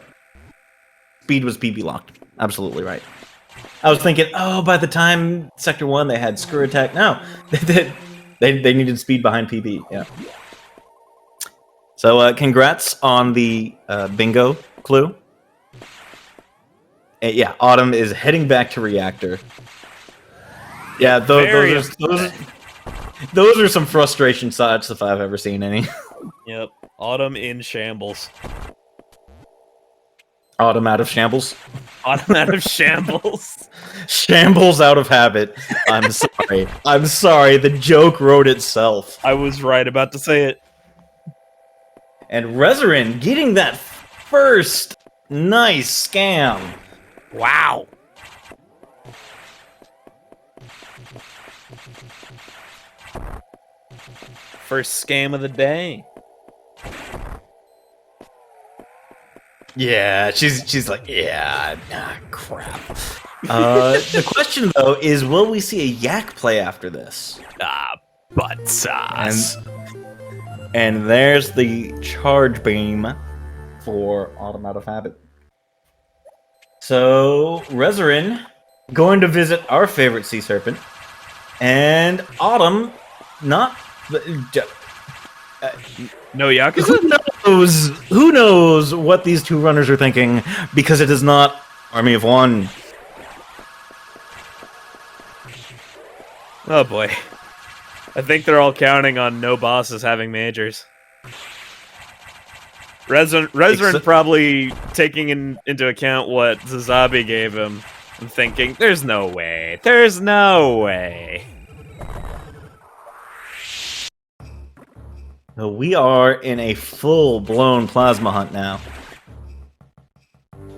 Speed was PB locked. Absolutely right. I was thinking, oh, by the time Sector 1 they had screw attack. No, they needed speed behind PB. Yeah. So congrats on the bingo clue. Yeah, Autumn is heading back to Reactor. Yeah, those are some frustration shots if I've ever seen any. Yep, Autumn in shambles. Autumn out of shambles. Autumn out of shambles. Shambles out of habit. I'm sorry. I'm sorry. The joke wrote itself. I was right about to say it. And Reseren getting that first nice scam. Wow. First scam of the day. Yeah, she's like, yeah, crap. The question though is, will we see a Yak play after this? Butt sauce. And there's the charge beam for Autumn out of habit. So Reseren going to visit our favorite sea serpent, and Autumn, not. No Yakuza? Who knows what these two runners are thinking, because it is not Army of One. Oh boy. I think they're all counting on no bosses having majors. Reseren probably taking into account what Zazabi gave him and thinking, there's no way. There's no way. We are in a full-blown plasma hunt now.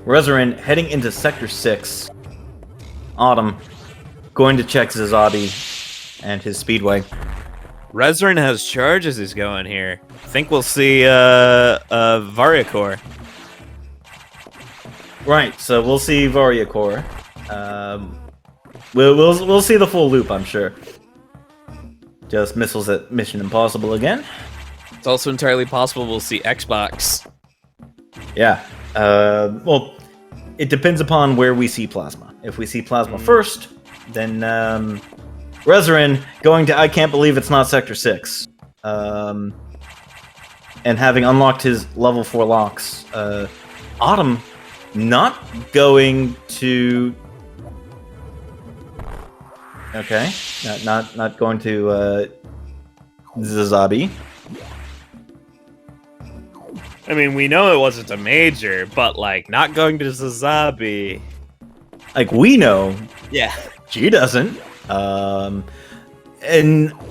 Reseren heading into Sector 6. Autumn going to check Zazabi and his speedway. Reseren has charges he's going here. I think we'll see Variacore. Right, so we'll see Variacore. We'll see the full loop, I'm sure. Just missiles at Mission Impossible again. It's also entirely possible we'll see Xbox. Yeah. Well, it depends upon where we see Plasma. If we see Plasma first, then Reseren going to I can't believe it's not Sector 6. And having unlocked his level 4 locks. Autumn not going to... Okay. Not going to Zazabi. I mean, we know it wasn't a major, but, like, not going to Zazabi. Like, we know. Yeah. She doesn't. And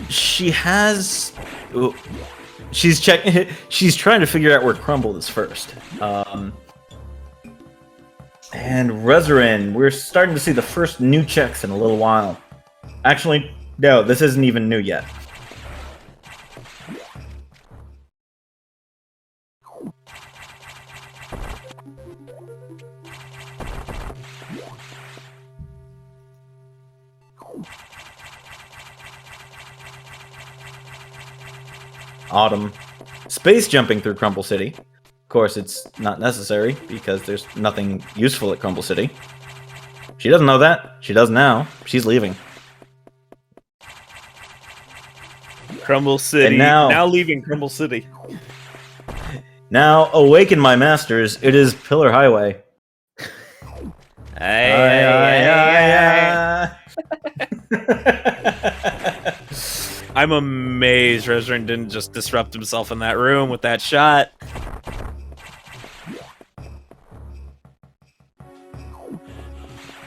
she has... She's checking. She's trying to figure out where Crumble is first. And Reseren, we're starting to see the first new checks in a little while. Actually, no, this isn't even new yet. Autumn space jumping through Crumble City. Of course, it's not necessary because there's nothing useful at Crumble City. She doesn't know that. She does now. She's leaving. Crumble City. And now leaving Crumble City. Now, awaken my masters. It is Pillar Highway. I'm amazed Reseren didn't just disrupt himself in that room with that shot.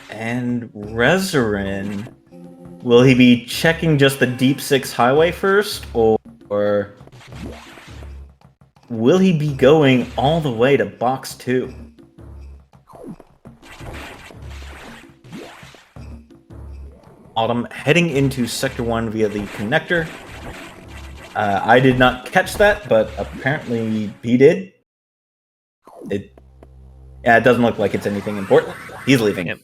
And Reseren, will he be checking just the Deep 6 highway first, or will he be going all the way to Box 2? Autumn heading into Sector 1 via the connector. I did not catch that, but apparently he did. It doesn't look like it's anything important. He's leaving. Yep.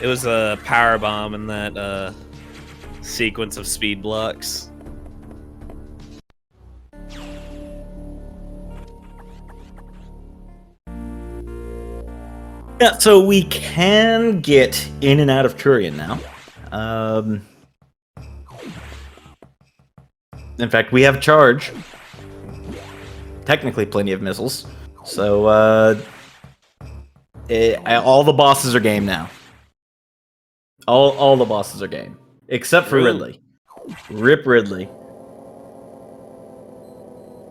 It was a power bomb in that sequence of speed blocks. Yeah, so we can get in and out of Turian now. In fact, we have charge. Technically, plenty of missiles. So, all the bosses are game now. All the bosses are game. Except for Ridley. Rip Ridley.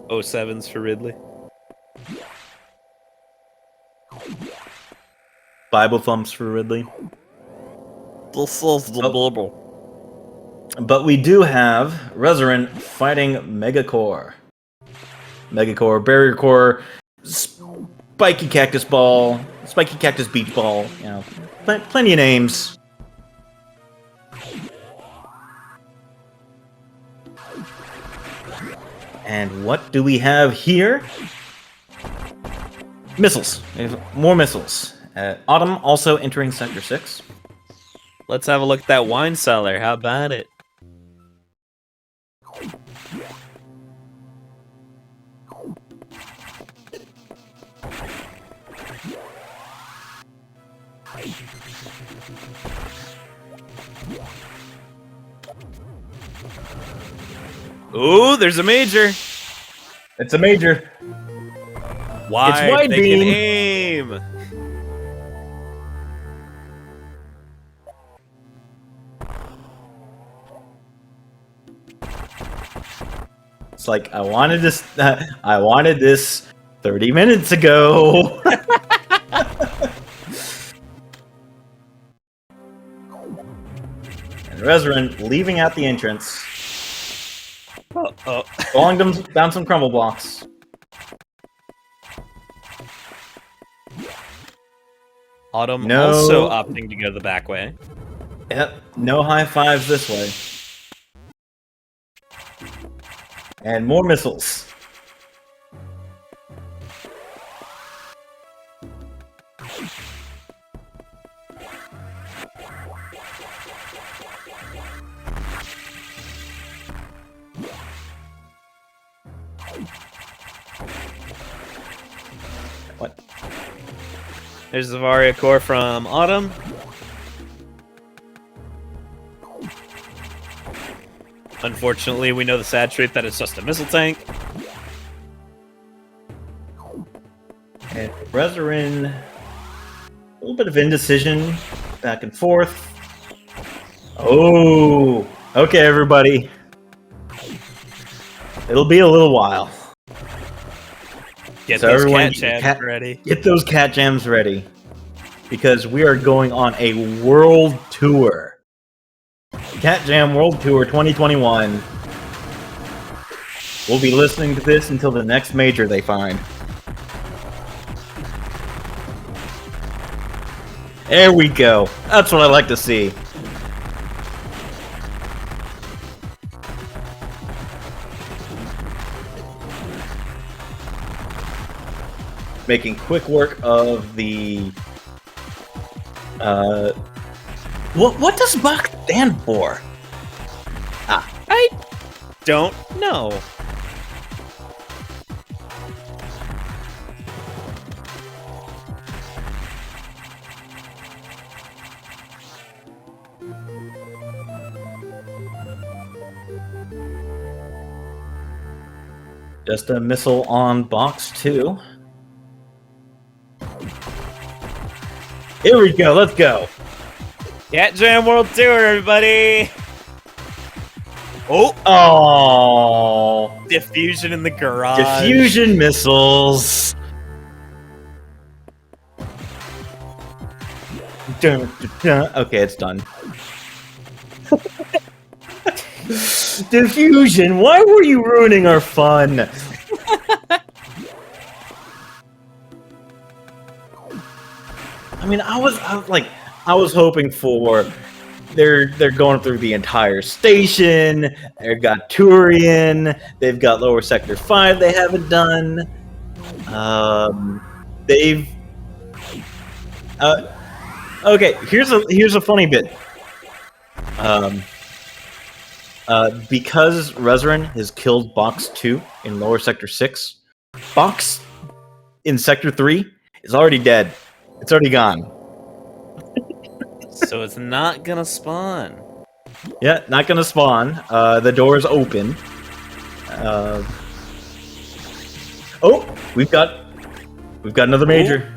07s for Ridley. Bible thumps for Ridley. This is the Bible. But we do have Reseren fighting Megacore. Megacore, Barrier Core, Spiky Cactus Ball, Spiky Cactus Beach Ball, you know, plenty of names. And what do we have here? Missiles. We have more missiles. Autumn also entering Sector 6. Let's have a look at that wine cellar. How about it? Ooh, there's a major. It's a major. Wide, wide they beam. can aim. It's like I wanted this. I wanted this 30 minutes ago. And Reseren leaving out the entrance. Falling down some crumble blocks. Autumn No. also opting to go the back way. Yep, no high fives this way. And more missiles. What? There's the Varia core from Autumn. Unfortunately, we know the sad truth that it's just a missile tank. And Reseren, a little bit of indecision, back and forth. Oh, okay, everybody. It'll be a little while. Get So those everyone, cat jams ready. Get those cat jams ready, because we are going on a world tour. Cat Jam World Tour 2021. We'll be listening to this until the next major they find. There we go. That's what I like to see. Making quick work of the... What does box stand for? I don't know. Just a missile on box 2. Here we go, let's go. Cat Jam World Tour, everybody! Oh! Oh, Diffusion in the garage. diffusion missiles. Dun, dun, dun. Okay, it's done. Diffusion, why were you ruining our fun? I mean, I was hoping for they're going through the entire station. They've got Turian. They've got Lower Sector 5. They haven't done. They've. Okay, here's a funny bit. Because Reseren has killed Box 2 in Lower Sector 6, Box in Sector 3 is already dead. It's already gone. So it's not gonna spawn. Yeah, not gonna spawn. The door's open. Oh, we've got another major.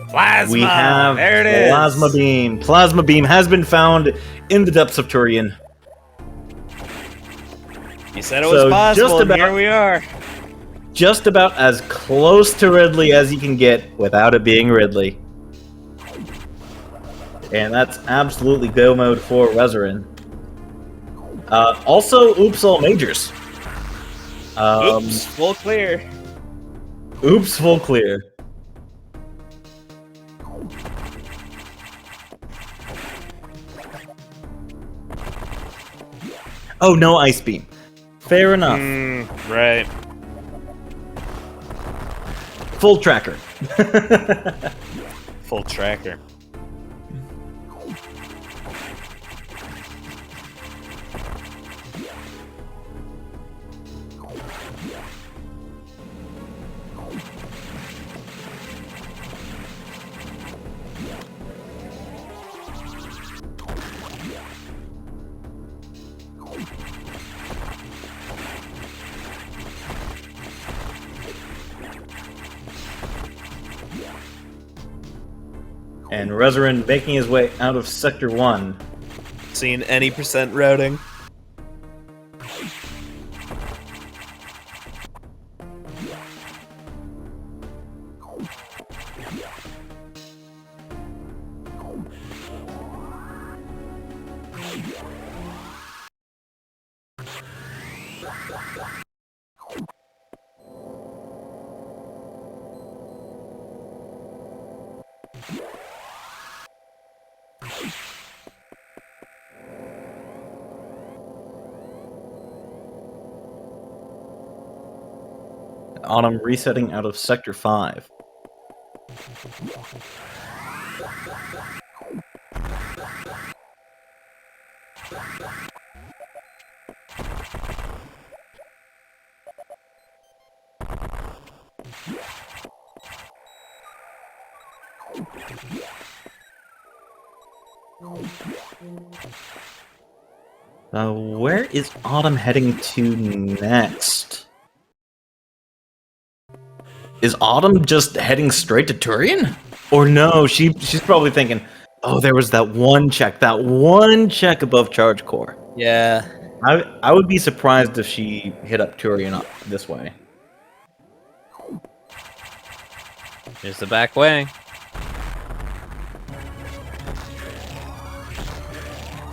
Plasma! We have there it is! Plasma Beam. Plasma Beam has been found in the depths of Turian. You said it was So possible, just and about- here we are. Just about as close to Ridley as you can get without it being Ridley. And that's absolutely go mode for Reseren. Also, oops, all majors. Oops, full clear. Oops, full clear. Oh, no ice beam. Fair enough. Right. Full tracker. Full tracker. And Reseren making his way out of Sector 1. Seen any percent routing? Autumn resetting out of Sector 5. Where is Autumn heading to next? Is Autumn just heading straight to Turian? Or no, she's probably thinking, oh, there was that one check above Charge Core. Yeah. I would be surprised if she hit up Turian up this way. Here's the back way.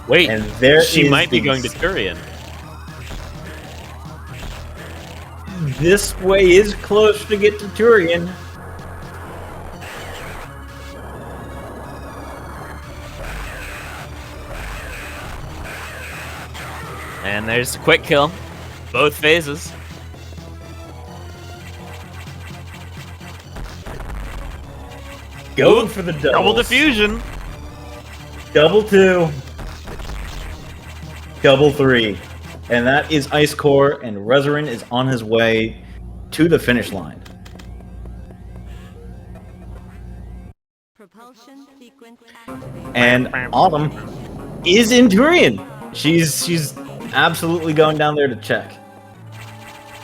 Wait, And there she is might be the- going to Turian. This way is close to get to Turian. And there's a quick kill. Both phases. Going for the doubles. Double diffusion. Double 2. Double 3. And that is Ice Core, and Reseren is on his way to the finish line. Propulsion sequence activated. And Autumn is in Turian. She's absolutely going down there to check.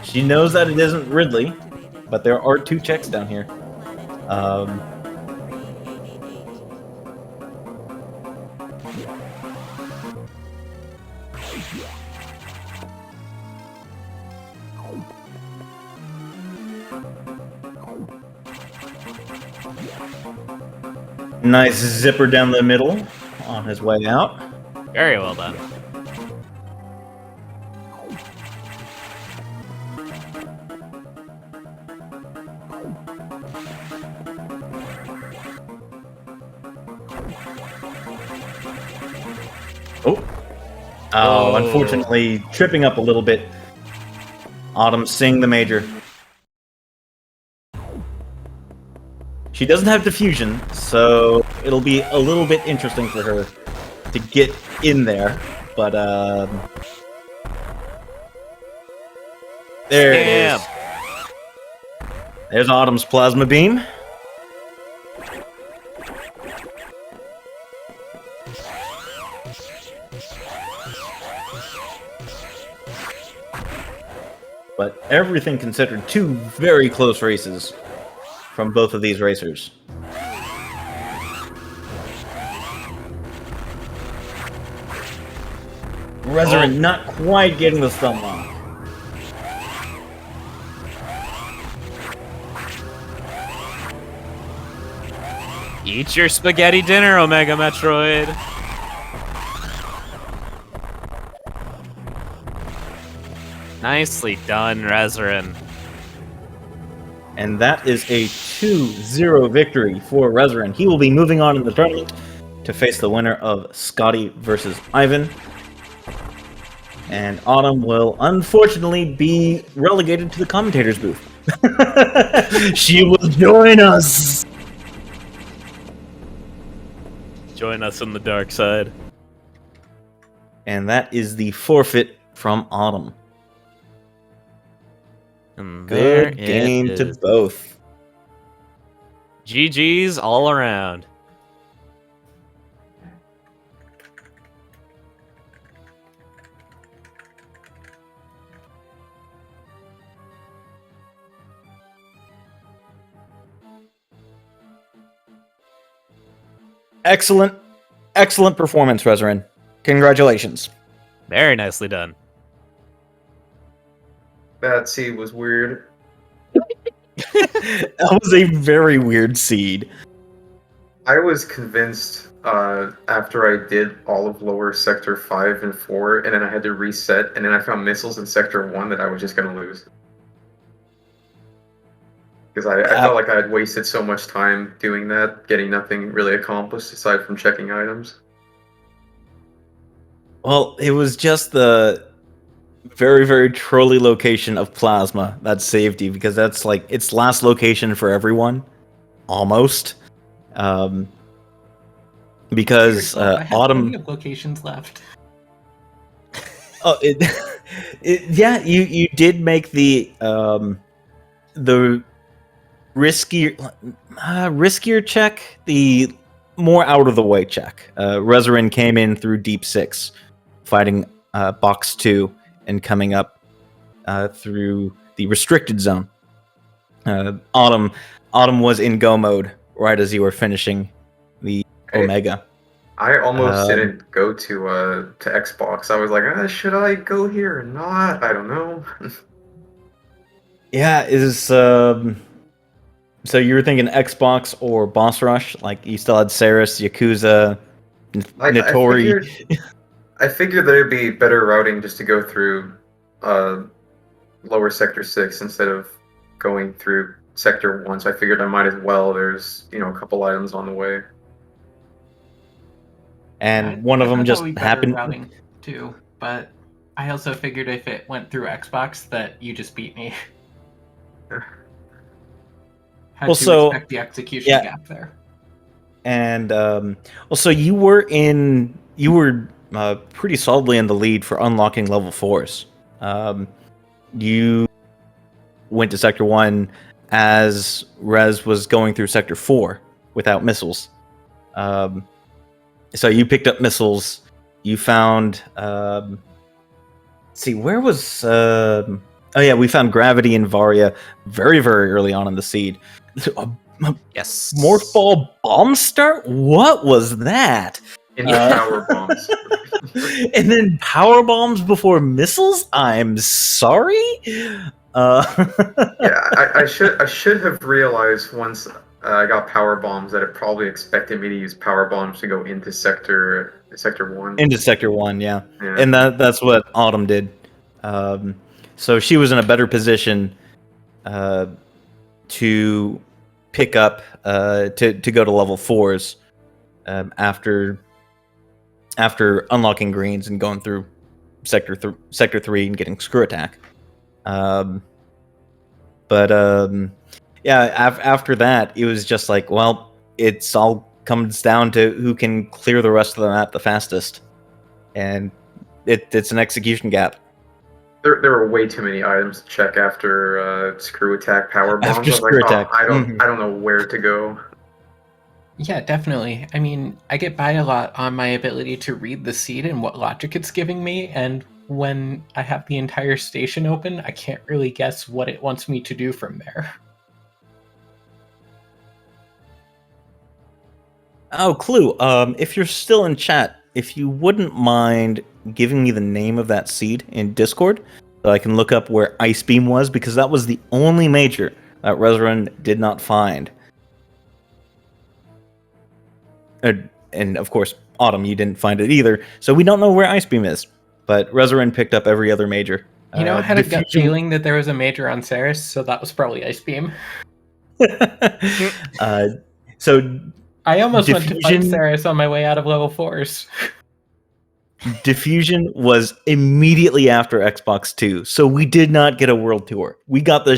She knows that it isn't Ridley, but there are 2 checks down here. Nice zipper down the middle on his way out. Very well done. Oh, unfortunately, tripping up a little bit. Autumn seeing the major. She doesn't have diffusion, so it'll be a little bit interesting for her to get in there. But, there it is. There's Autumn's plasma beam. But everything considered, 2 very close races from both of these racers. Reseren not quite getting the thumb lock. Eat your spaghetti dinner, Omega Metroid. Nicely done, Reseren. And that is a 2-0 victory for Reseren. He will be moving on in the tournament to face the winner of Scotty versus Ivan. And Autumn will unfortunately be relegated to the commentator's booth. She will join us. Join us on the dark side. And that is the forfeit from Autumn. And there Good game it to is. both. GG's all around. Excellent, excellent performance, Reseren. Congratulations. Very nicely done. That seed was weird. That was a very weird seed. I was convinced after I did all of lower sector 5 and 4, and then I had to reset, and then I found missiles in sector 1 that I was just going to lose. Because I felt like I had wasted so much time doing that, getting nothing really accomplished aside from checking items. Well, it was just the very, very trolly location of Plasma that saved you, because that's like its last location for everyone, almost. Because I have Autumn. plenty of locations left. Oh, yeah, you did make the riskier check, the more out of the way check. Reseren came in through Deep 6, fighting Box 2, and coming up through the restricted zone. Autumn was in go mode right as you were finishing the Omega. I almost didn't go to Xbox. I was like, should I go here or not? I don't know. Yeah, so you were thinking Xbox or Boss Rush? Like, you still had Ceres, Yakuza, Notori. I figured that it'd be better routing just to go through lower sector 6 instead of going through sector 1. So I figured I might as well. There's a couple items on the way. And one of them just happened. Routing too, but I also figured if it went through Xbox that you just beat me. Had to respect the execution gap there. And so you were pretty solidly in the lead for unlocking level 4s. You went to sector 1 as Rez was going through sector 4 without missiles. So you picked up missiles. You found. See, where was? We found Gravity and Varia very, very early on in the seed. Yes. Morph Ball Bomb Start? What was that? Into power bombs. And then power bombs before missiles? I'm sorry? Yeah, I should have realized once I got power bombs that it probably expected me to use power bombs to go into sector 1. Into sector 1, yeah. And that's what Autumn did. So she was in a better position to pick up to go to level 4s after unlocking greens and going through sector 3 and getting screw attack. After that, it was just like, well, it's all comes down to who can clear the rest of the map the fastest, and it's an execution gap. There were way too many items to check after screw attack power bombs. After screw attack, I don't know where to go. Yeah, definitely. I mean, I get by a lot on my ability to read the seed and what logic it's giving me, and when I have the entire station open, I can't really guess what it wants me to do from there. Oh, Clue, if you're still in chat, if you wouldn't mind giving me the name of that seed in Discord, so I can look up where Ice Beam was, because that was the only major that Reseren did not find. And of course, Autumn, you didn't find it either, so we don't know where Ice Beam is. But Reseren picked up every other major. I had a gut feeling that there was a major on Ceres, so that was probably Ice Beam. So I almost went to fight Ceres on my way out of level 4s. Diffusion was immediately after Xbox 2, so we did not get a world tour. We got a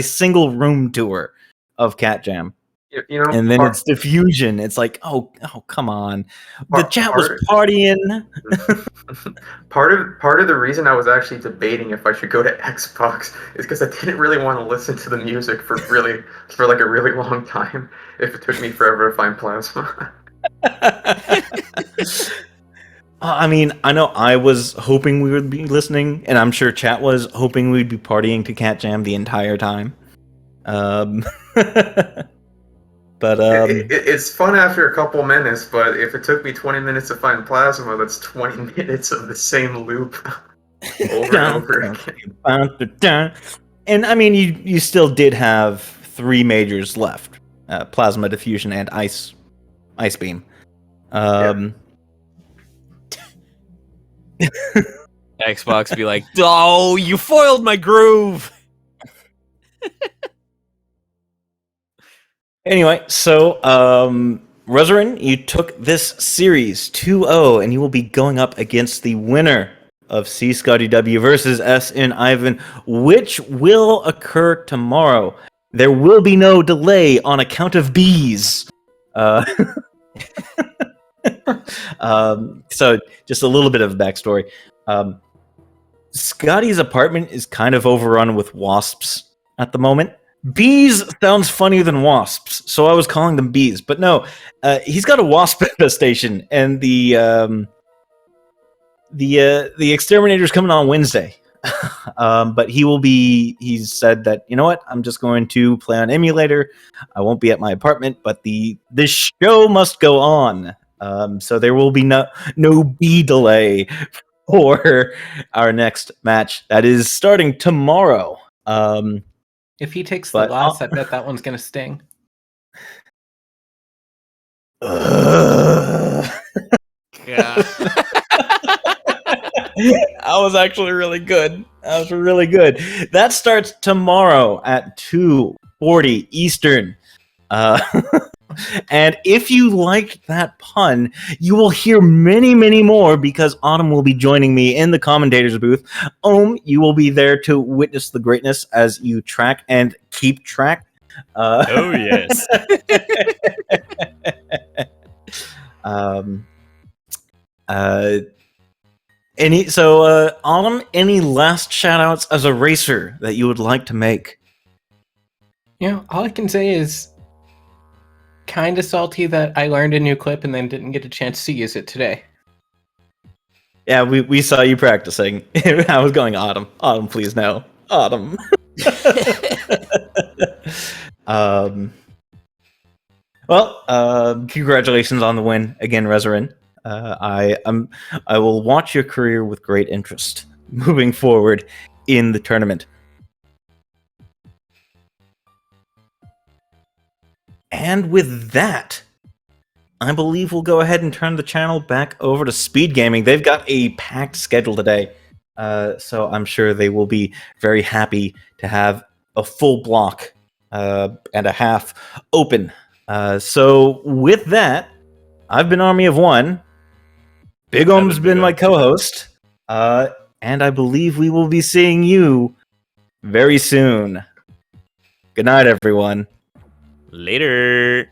single room tour of Cat Jam. And then it's Diffusion. It's like, oh, come on. The chat was partying. Part of the reason I was actually debating if I should go to Xbox is because I didn't really want to listen to the music for like a really long time. If it took me forever to find Plasma. I mean, I know I was hoping we would be listening, and I'm sure chat was hoping we'd be partying to Cat Jam the entire time. But It's fun after a couple minutes, but if it took me 20 minutes to find plasma, that's 20 minutes of the same loop over and over again. And I mean, you still did have 3 majors left: plasma, diffusion, and ice beam. Xbox be like, "Oh, you foiled my groove." Anyway, so Reseren, you took this series 2-0, and you will be going up against the winner of C. Scotty W versus S. N. Ivan, which will occur tomorrow. There will be no delay on account of bees. So just a little bit of backstory. Scotty's apartment is kind of overrun with wasps at the moment. Bees sounds funnier than wasps, so I was calling them bees. But no, he's got a wasp infestation, and the exterminator's coming on Wednesday. But he's said that, you know what, I'm just going to play on emulator. I won't be at my apartment, but this show must go on. So there will be no bee delay for our next match that is starting tomorrow. If he takes the loss, I bet that one's gonna sting. Yeah. I was actually really good. That starts tomorrow at 2:40 Eastern. And if you liked that pun, you will hear many, many more, because Autumn will be joining me in the commentator's booth. You will be there to witness the greatness as you track and keep track. Oh yes. Autumn, any last shout-outs as a racer that you would like to make? All I can say is kind of salty that I learned a new clip and then didn't get a chance to use it today. Yeah, we saw you practicing. I was going, Autumn, please no, Autumn. Congratulations on the win again, Reseren. I will watch your career with great interest moving forward in the tournament. And with that, I believe we'll go ahead and turn the channel back over to SpeedGaming. They've got a packed schedule today, so I'm sure they will be very happy to have a full block and a half open. So with that, I've been Army of One. Big Om's been my co-host, and I believe we will be seeing you very soon. Good night, everyone. Later.